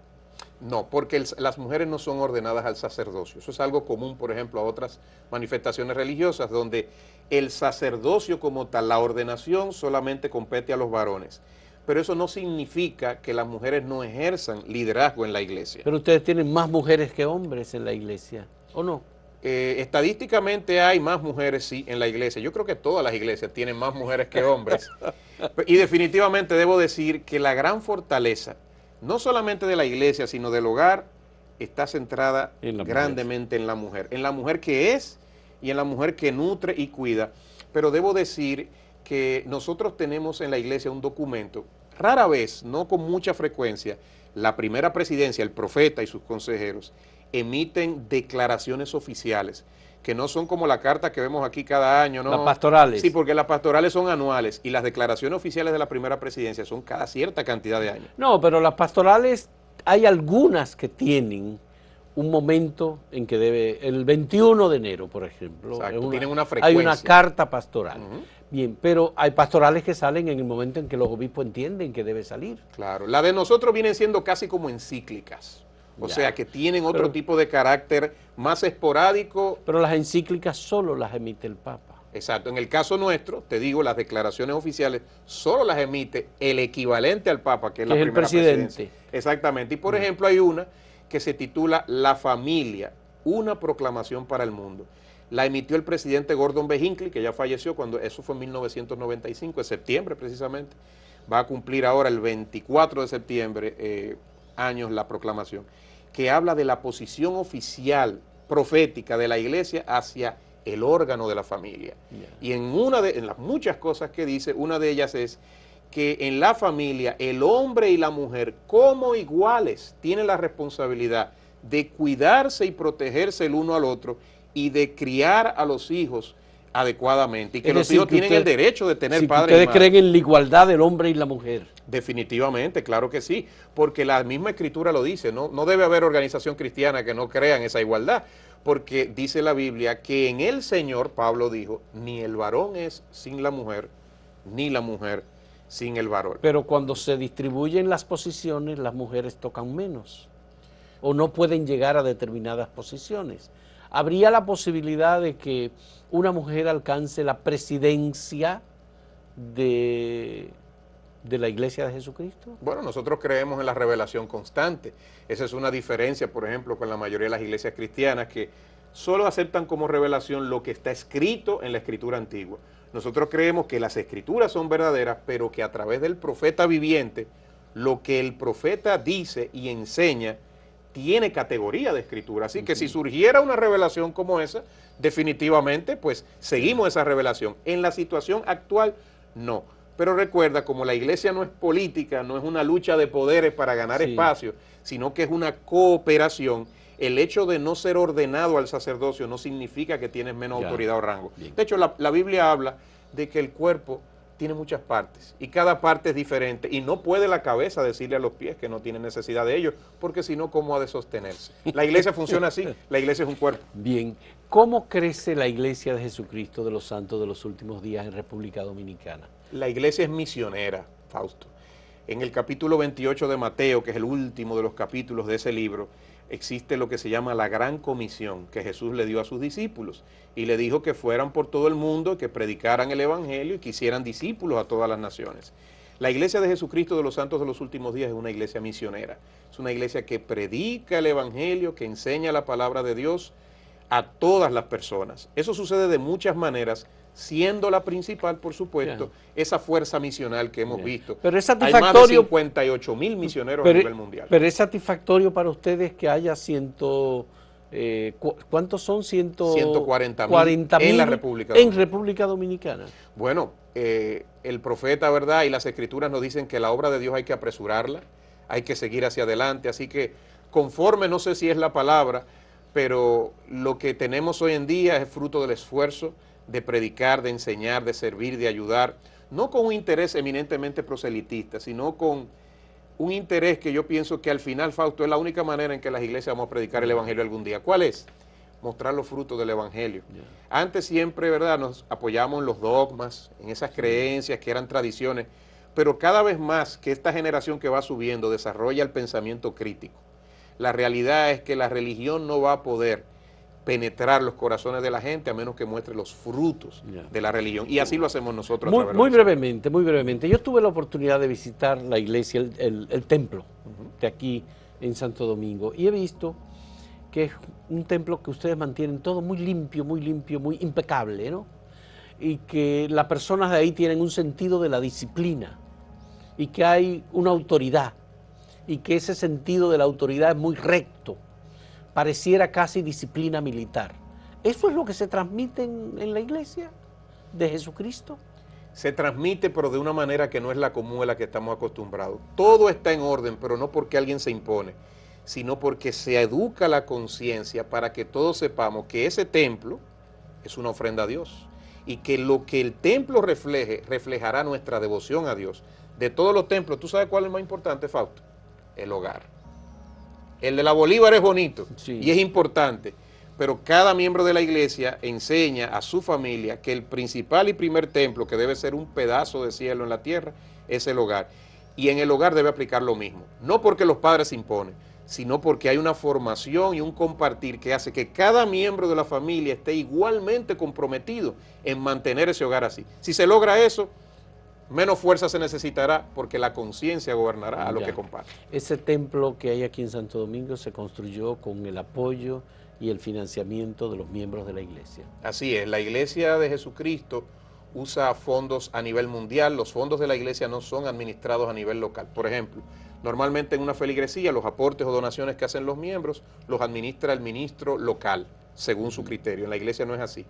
No, porque las mujeres no son ordenadas al sacerdocio. Eso es algo común, por ejemplo, a otras manifestaciones religiosas, donde el sacerdocio como tal, la ordenación solamente compete a los varones. Pero eso no significa que las mujeres no ejerzan liderazgo en la iglesia. Pero ustedes tienen más mujeres que hombres en la iglesia, ¿o no? Estadísticamente hay más mujeres, sí, en la iglesia. Yo creo que todas las iglesias tienen más mujeres que hombres. Y definitivamente debo decir que la gran fortaleza, no solamente de la iglesia, sino del hogar, está centrada grandemente en la mujer que es y en la mujer que nutre y cuida. Pero debo decir que nosotros tenemos en la iglesia un documento, rara vez, no con mucha frecuencia, la primera presidencia, el profeta y sus consejeros, emiten declaraciones oficiales, que no son como la carta que vemos aquí cada año, ¿no? Las pastorales. Sí, porque las pastorales son anuales y las declaraciones oficiales de la primera presidencia son cada cierta cantidad de años. No, pero las pastorales, hay algunas que tienen un momento en que debe, el 21 de enero, por ejemplo. Exacto, tienen una Hay frecuencia. una carta pastoral. Ujú. Bien, pero hay pastorales que salen en el momento en que los obispos entienden que debe salir. Claro, la de nosotros vienen siendo casi como encíclicas, o Ya. sea que tienen otro Pero- tipo de carácter más esporádico. Pero las encíclicas solo las emite el Papa. Exacto, en el caso nuestro, te digo, las declaraciones oficiales solo las emite el equivalente al Papa, que es la Que es el primera presidente. presidencia. Exactamente, y por ejemplo hay una que se titula La familia, una proclamación para el mundo. La emitió el presidente Gordon B. Hinckley, que ya falleció, cuando eso fue en 1995, en septiembre precisamente. Va a cumplir ahora el 24 de septiembre años la proclamación, que habla de la posición oficial profética de la iglesia hacia el órgano de la familia. Ya. Y en las muchas cosas que dice, una de ellas es que en la familia el hombre y la mujer como iguales tienen la responsabilidad de cuidarse y protegerse el uno al otro y de criar a los hijos adecuadamente, y que Es los decir, hijos que tienen el derecho de tener si padre y ustedes madre. creen en la igualdad del hombre y la mujer. Definitivamente, claro que sí, porque la misma escritura lo dice, no debe haber organización cristiana que no crea en esa igualdad, porque dice la Biblia que en el Señor, Pablo dijo, ni el varón es sin la mujer, ni la mujer sin el varón. Pero cuando se distribuyen las posiciones, las mujeres tocan menos o no pueden llegar a determinadas posiciones. ¿Habría la posibilidad de que una mujer alcance la presidencia de la Iglesia de Jesucristo? Bueno, nosotros creemos en la revelación constante. Esa es una diferencia, por ejemplo, con la mayoría de las iglesias cristianas que solo aceptan como revelación lo que está escrito en la escritura antigua. Nosotros creemos que las escrituras son verdaderas, pero que a través del profeta viviente, lo que el profeta dice y enseña tiene categoría de escritura. Así que si surgiera una revelación como esa, definitivamente pues seguimos esa revelación. En la situación actual, no. Pero recuerda, como la iglesia no es política, no es una lucha de poderes para ganar espacio, sino que es una cooperación, el hecho de no ser ordenado al sacerdocio no significa que tienes menos autoridad o rango. Bien. De hecho, la Biblia habla de que el cuerpo tiene muchas partes y cada parte es diferente y no puede la cabeza decirle a los pies que no tiene necesidad de ellos, porque si no, ¿cómo ha de sostenerse? La iglesia funciona así, la iglesia es un cuerpo. Bien, ¿cómo crece la iglesia de Jesucristo de los Santos de los Últimos Días en República Dominicana? La iglesia es misionera, Fausto. En el capítulo 28 de Mateo, que es el último de los capítulos de ese libro, existe lo que se llama la gran comisión que Jesús le dio a sus discípulos y le dijo que fueran por todo el mundo y que predicaran el evangelio y que hicieran discípulos a todas las naciones. La iglesia de Jesucristo de los Santos de los Últimos Días es una iglesia misionera, es una iglesia que predica el evangelio, que enseña la palabra de Dios a todas las personas. Eso sucede de muchas maneras, siendo la principal, por supuesto, esa fuerza misional que hemos visto. Pero es satisfactorio. Hay más de 58,000 misioneros a nivel mundial. Pero es satisfactorio para ustedes que haya ¿cuántos son? 140,000 en la República Dominicana. En República Dominicana. Bueno, el profeta, ¿verdad? Y las escrituras nos dicen que la obra de Dios hay que apresurarla, hay que seguir hacia adelante, así que conforme, no sé si es la palabra, pero lo que tenemos hoy en día es fruto del esfuerzo de predicar, de enseñar, de servir, de ayudar, no con un interés eminentemente proselitista, sino con un interés que yo pienso que al final, Fausto, es la única manera en que las iglesias vamos a predicar el evangelio algún día. ¿Cuál es? Mostrar los frutos del evangelio. Antes siempre, ¿verdad?, nos apoyamos en los dogmas, en esas creencias que eran tradiciones, pero cada vez más que esta generación que va subiendo desarrolla el pensamiento crítico. La realidad es que la religión no va a poder penetrar los corazones de la gente a menos que muestre los frutos de la religión. Y así lo hacemos nosotros. Muy brevemente. Yo tuve la oportunidad de visitar la iglesia, el templo de aquí en Santo Domingo, y he visto que es un templo que ustedes mantienen todo muy limpio, muy impecable, ¿no? Y que las personas de ahí tienen un sentido de la disciplina y que hay una autoridad y que ese sentido de la autoridad es muy recto. Pareciera casi disciplina militar. ¿Eso es lo que se transmite en la iglesia de Jesucristo? Se transmite, pero de una manera que no es la común a la que estamos acostumbrados. Todo está en orden, pero no porque alguien se impone, sino porque se educa la conciencia para que todos sepamos que ese templo es una ofrenda a Dios y que lo que el templo refleje, reflejará nuestra devoción a Dios. De todos los templos, ¿tú sabes cuál es el más importante, Fausto? El hogar. El de la Bolívar es bonito y es importante, pero cada miembro de la iglesia enseña a su familia que el principal y primer templo, que debe ser un pedazo de cielo en la tierra, es el hogar. Y en el hogar debe aplicar lo mismo, no porque los padres se imponen, sino porque hay una formación y un compartir que hace que cada miembro de la familia esté igualmente comprometido en mantener ese hogar así. Si se logra eso, menos fuerza se necesitará porque la conciencia gobernará a lo que comparte. Ese templo que hay aquí en Santo Domingo se construyó con el apoyo y el financiamiento de los miembros de la iglesia. Así es, la iglesia de Jesucristo usa fondos a nivel mundial, los fondos de la iglesia no son administrados a nivel local. Por ejemplo, normalmente en una feligresía los aportes o donaciones que hacen los miembros los administra el ministro local, según su criterio. En la iglesia no es así.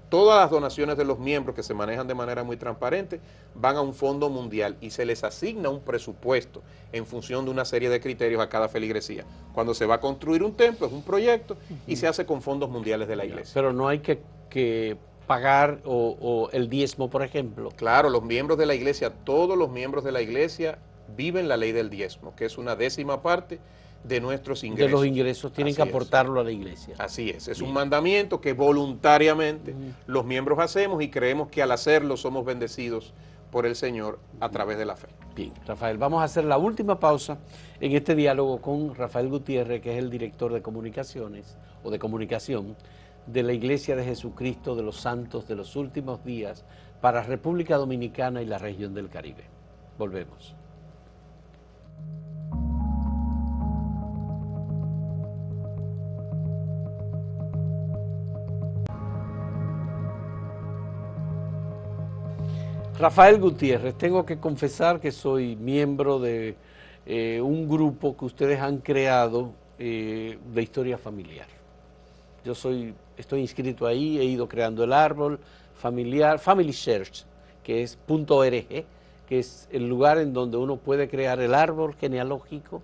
Todas las donaciones de los miembros, que se manejan de manera muy transparente, van a un fondo mundial y se les asigna un presupuesto en función de una serie de criterios a cada feligresía. Cuando se va a construir un templo, es un proyecto y se hace con fondos mundiales de la iglesia. Pero no hay que pagar o el diezmo, por ejemplo. Claro, los miembros de la iglesia, todos los miembros de la iglesia viven la ley del diezmo, que es una 10ª parte de nuestros ingresos. De los ingresos tienen que aportarlo a la iglesia. Así es un mandamiento que voluntariamente los miembros hacemos y creemos que al hacerlo somos bendecidos por el Señor a través de la fe. Bien, Rafael, vamos a hacer la última pausa en este diálogo con Rafael Gutiérrez, que es el director de comunicaciones o de comunicación de la Iglesia de Jesucristo de los Santos de los Últimos Días para República Dominicana y la región del Caribe. Volvemos. Rafael Gutiérrez, tengo que confesar que soy miembro de un grupo que ustedes han creado de historia familiar. Yo estoy inscrito ahí, he ido creando el árbol familiar, Family Search, que es .org, que es el lugar en donde uno puede crear el árbol genealógico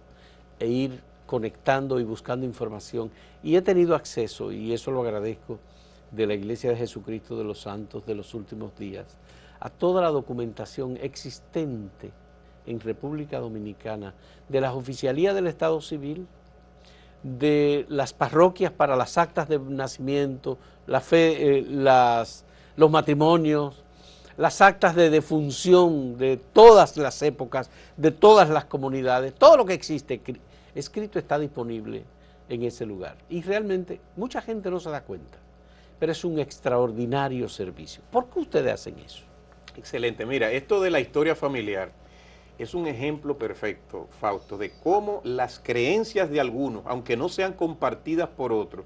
e ir conectando y buscando información. Y he tenido acceso, y eso lo agradezco, de la Iglesia de Jesucristo de los Santos de los Últimos Días, a toda la documentación existente en República Dominicana de las oficialías del Estado Civil, de las parroquias para las actas de nacimiento, la fe, los matrimonios, las actas de defunción de todas las épocas, de todas las comunidades, todo lo que existe escrito está disponible en ese lugar. Y realmente mucha gente no se da cuenta, pero es un extraordinario servicio. ¿Por qué ustedes hacen eso? Excelente. Mira, esto de la historia familiar es un ejemplo perfecto, Fausto, de cómo las creencias de algunos, aunque no sean compartidas por otros,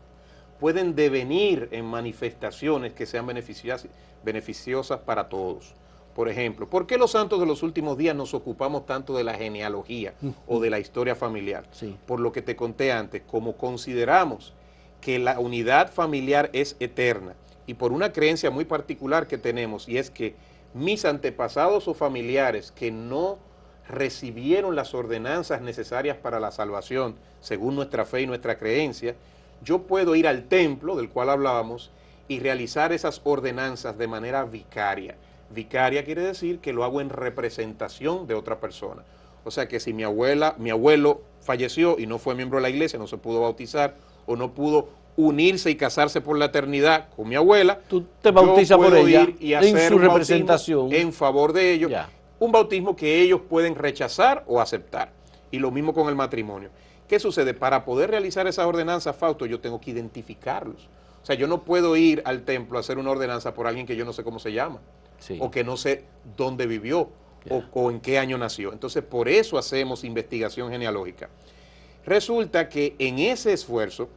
pueden devenir en manifestaciones que sean beneficiosas para todos. Por ejemplo, ¿por qué los santos de los últimos días nos ocupamos tanto de la genealogía o de la historia familiar? Sí. Por lo que te conté antes, como consideramos que la unidad familiar es eterna y por una creencia muy particular que tenemos, y es que mis antepasados o familiares que no recibieron las ordenanzas necesarias para la salvación, según nuestra fe y nuestra creencia, yo puedo ir al templo, del cual hablábamos, y realizar esas ordenanzas de manera vicaria. Vicaria quiere decir que lo hago en representación de otra persona. O sea que si mi abuelo falleció y no fue miembro de la iglesia, no se pudo bautizar o no pudo unirse y casarse por la eternidad con mi abuela, tú te bautizas por ella ir y hacer en su representación en favor de ellos, ya. Un bautismo que ellos pueden rechazar o aceptar. Y lo mismo con el matrimonio. ¿Qué sucede? Para poder realizar esa ordenanza, Fausto, yo tengo que identificarlos. O sea, yo no puedo ir al templo a hacer una ordenanza por alguien que yo no sé cómo se llama, Sí. o que no sé dónde vivió, Ya. o en qué año nació. Entonces, por eso hacemos investigación genealógica. Resulta que en ese esfuerzo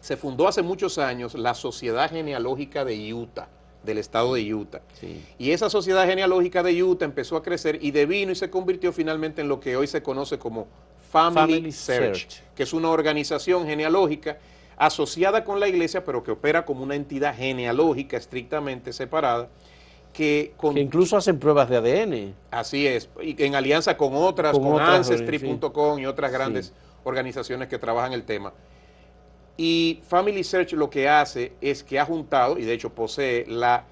se fundó hace muchos años la Sociedad Genealógica de Utah, del estado de Utah. Sí. Y esa Sociedad Genealógica de Utah empezó a crecer y devino y se convirtió finalmente en lo que hoy se conoce como Family Search, que es una organización genealógica asociada con la iglesia, pero que opera como una entidad genealógica estrictamente separada, que incluso hacen pruebas de ADN. Así es, y en alianza con otras, con Ancestry.com y otras grandes organizaciones que trabajan el tema. Y Family Search lo que hace es que ha juntado, y de hecho posee, la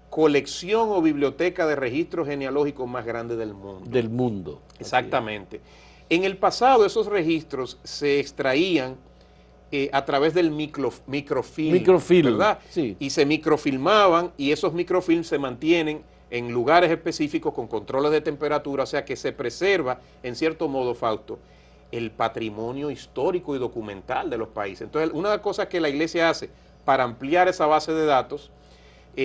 colección o biblioteca de registros genealógicos más grande del mundo. Del mundo. Exactamente. En el pasado esos registros se extraían a través del microfilm, ¿verdad? Sí. Y se microfilmaban y esos microfilms se mantienen en lugares específicos con controles de temperatura, o sea que se preserva, en cierto modo, Fausto, el patrimonio histórico y documental de los países. Entonces, una de las cosas que la iglesia hace para ampliar esa base de datos,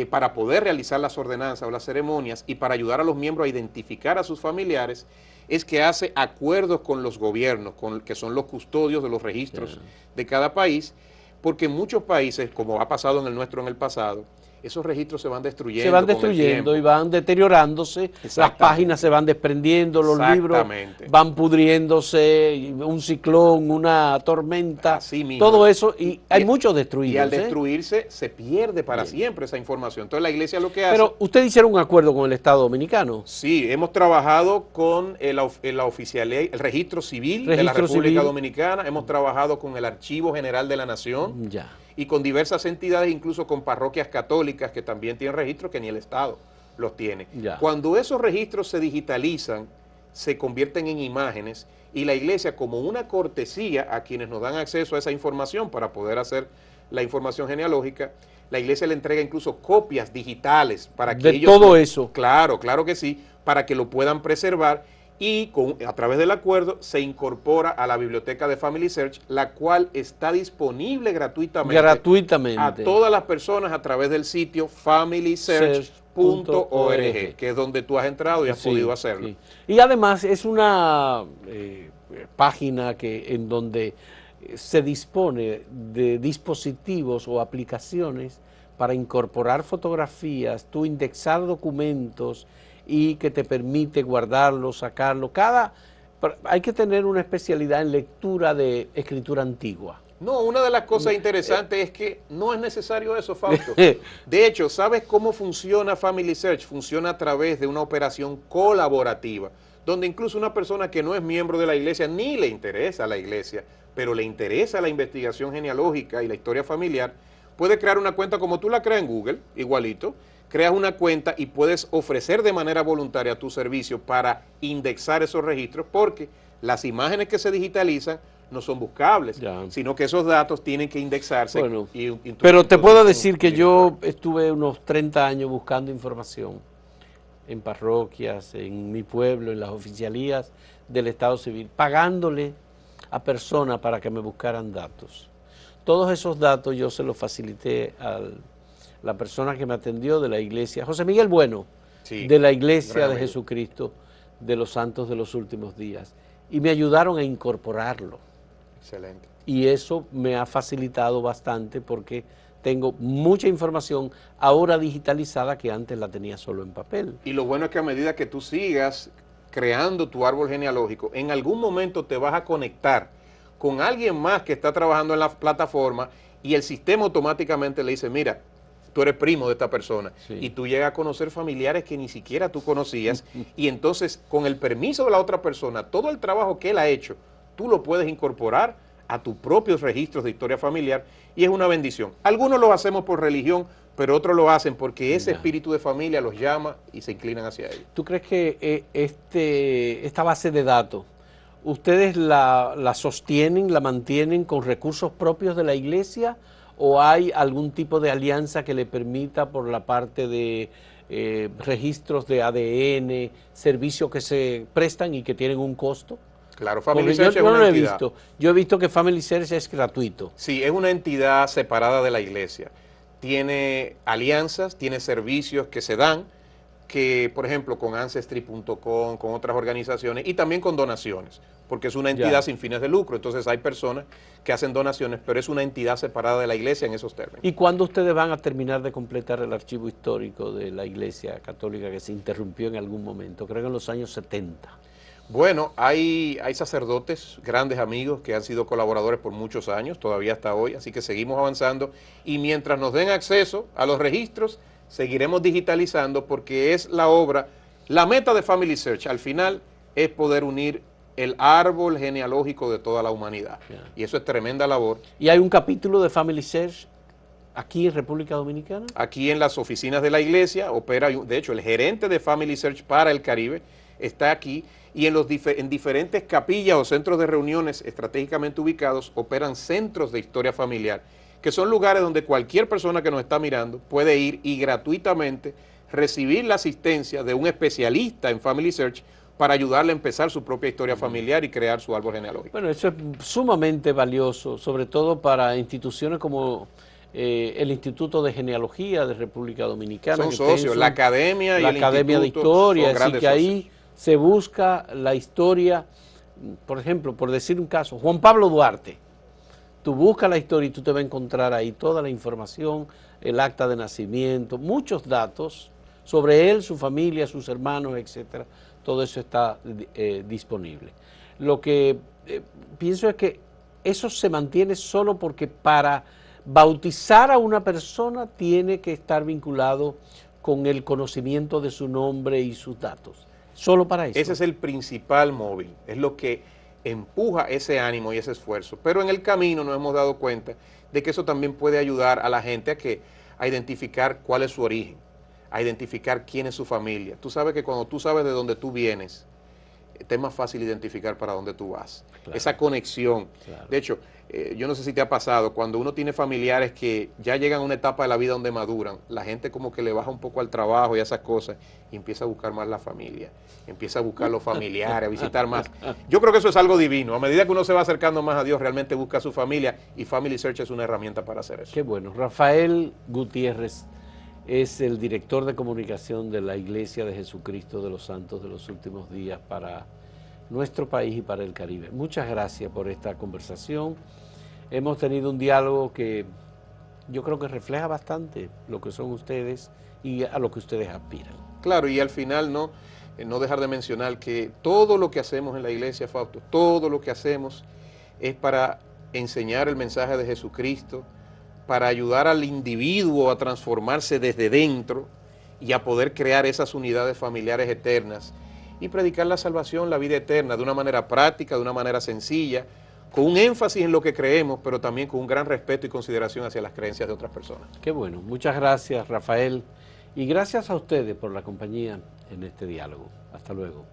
para poder realizar las ordenanzas o las ceremonias y para ayudar a los miembros a identificar a sus familiares, es que hace acuerdos con los gobiernos, que son los custodios de los registros de cada país, porque en muchos países, como ha pasado en el nuestro en el pasado, esos registros se van destruyendo. Se van destruyendo y van deteriorándose, las páginas se van desprendiendo, los libros van pudriéndose, un ciclón, una tormenta, todo eso, y hay muchos destruidos. Y al destruirse se pierde para siempre esa información. Entonces la iglesia lo que hace... Pero, ¿ustedes hicieron un acuerdo con el Estado Dominicano? Sí, hemos trabajado con la oficialía, el registro civil de la República Dominicana, hemos trabajado con el Archivo General de la Nación. Ya. Y con diversas entidades, incluso con parroquias católicas que también tienen registros que ni el Estado los tiene. Ya. Cuando esos registros se digitalizan, se convierten en imágenes y la iglesia, como una cortesía a quienes nos dan acceso a esa información para poder hacer la información genealógica, la iglesia le entrega incluso copias digitales para que ellos... De todo eso. Claro, claro que sí, para que lo puedan preservar y a través del acuerdo se incorpora a la biblioteca de Family Search, la cual está disponible gratuitamente a todas las personas a través del sitio familysearch.org, que es donde tú has entrado y has podido hacerlo. Sí. Y además es una página en donde se dispone de dispositivos o aplicaciones para incorporar fotografías, tú indexar documentos y que te permite guardarlo, sacarlo. Hay que tener una especialidad en lectura de escritura antigua. No, una de las cosas interesantes es que no es necesario eso, Fausto. De hecho, ¿sabes cómo funciona Family Search? Funciona a través de una operación colaborativa, donde incluso una persona que no es miembro de la iglesia, ni le interesa la iglesia, pero le interesa la investigación genealógica y la historia familiar, puede crear una cuenta como tú la creas en Google, igualito, creas una cuenta y puedes ofrecer de manera voluntaria tu servicio para indexar esos registros, porque las imágenes que se digitalizan no son buscables, sino que esos datos tienen que indexarse. Bueno, pero te puedo decir que yo estuve unos 30 años buscando información en parroquias, en mi pueblo, en las oficialías del Estado Civil, pagándole a personas para que me buscaran datos. Todos esos datos yo se los facilité a la persona que me atendió de la iglesia, José Miguel Bueno, de la Iglesia de Jesucristo de los Santos de los Últimos Días, y me ayudaron a incorporarlo. Excelente. Y eso me ha facilitado bastante porque tengo mucha información ahora digitalizada que antes la tenía solo en papel. Y lo bueno es que a medida que tú sigas creando tu árbol genealógico, en algún momento te vas a conectar con alguien más que está trabajando en la plataforma y el sistema automáticamente le dice, mira, tú eres primo de esta persona, y tú llegas a conocer familiares que ni siquiera tú conocías, y entonces con el permiso de la otra persona, todo el trabajo que él ha hecho, tú lo puedes incorporar a tus propios registros de historia familiar, y es una bendición. Algunos lo hacemos por religión, pero otros lo hacen porque ese espíritu de familia los llama y se inclinan hacia ellos. ¿Tú crees que esta base de datos, ustedes la sostienen, la mantienen con recursos propios de la iglesia, o hay algún tipo de alianza que le permita por la parte de registros de ADN, servicios que se prestan y que tienen un costo? Claro, Family Search es una entidad. Yo he visto que Family Search es gratuito. Sí, es una entidad separada de la iglesia. Tiene alianzas, tiene servicios que se dan, que por ejemplo con Ancestry.com, con otras organizaciones, y también con donaciones, porque es una entidad sin fines de lucro. Entonces hay personas que hacen donaciones, pero es una entidad separada de la iglesia en esos términos. ¿Y cuándo ustedes van a terminar de completar el archivo histórico de la Iglesia Católica que se interrumpió en algún momento? Creo que en los años 70. Bueno, hay sacerdotes, grandes amigos que han sido colaboradores por muchos años, todavía hasta hoy, así que seguimos avanzando, y mientras nos den acceso a los registros, seguiremos digitalizando, porque es la obra, la meta de Family Search al final es poder unir el árbol genealógico de toda la humanidad, y eso es tremenda labor. ¿Y hay un capítulo de Family Search aquí en República Dominicana? Aquí en las oficinas de la iglesia opera, de hecho el gerente de Family Search para el Caribe está aquí, y en diferentes capillas o centros de reuniones estratégicamente ubicados operan centros de historia familiar, que son lugares donde cualquier persona que nos está mirando puede ir y gratuitamente recibir la asistencia de un especialista en Family Search para ayudarle a empezar su propia historia familiar y crear su árbol genealógico. Bueno, eso es sumamente valioso, sobre todo para instituciones como el Instituto de Genealogía de República Dominicana. Son socios, la Academia y el Academia de Historia, así que ahí se busca la historia, por ejemplo, por decir un caso, Juan Pablo Duarte. Tú buscas la historia y tú te vas a encontrar ahí toda la información, el acta de nacimiento, muchos datos sobre él, su familia, sus hermanos, etcétera. Todo eso está disponible. Lo que pienso es que eso se mantiene solo porque para bautizar a una persona tiene que estar vinculado con el conocimiento de su nombre y sus datos. Solo para eso. Ese es el principal móvil, es lo que empuja ese ánimo y ese esfuerzo. Pero en el camino nos hemos dado cuenta de que eso también puede ayudar a la gente a identificar cuál es su origen, a identificar quién es su familia. Tú sabes que cuando tú sabes de dónde tú vienes, te es más fácil identificar para dónde tú vas. Claro. Esa conexión. Claro. De hecho, yo no sé si te ha pasado, cuando uno tiene familiares que ya llegan a una etapa de la vida donde maduran, la gente como que le baja un poco al trabajo y a esas cosas y empieza a buscar más la familia, empieza a buscar los familiares, a visitar más. Yo creo que eso es algo divino. A medida que uno se va acercando más a Dios, realmente busca a su familia y Family Search es una herramienta para hacer eso. Qué bueno. Rafael Gutiérrez es el director de comunicación de la Iglesia de Jesucristo de los Santos de los Últimos Días para nuestro país y para el Caribe. Muchas gracias por esta conversación. Hemos tenido un diálogo que yo creo que refleja bastante lo que son ustedes y a lo que ustedes aspiran. Claro, y al final no dejar de mencionar que todo lo que hacemos en la iglesia, Fausto, todo lo que hacemos es para enseñar el mensaje de Jesucristo, para ayudar al individuo a transformarse desde dentro y a poder crear esas unidades familiares eternas y predicar la salvación, la vida eterna, de una manera práctica, de una manera sencilla, con un énfasis en lo que creemos, pero también con un gran respeto y consideración hacia las creencias de otras personas. Qué bueno. Muchas gracias, Rafael, y gracias a ustedes por la compañía en este diálogo. Hasta luego.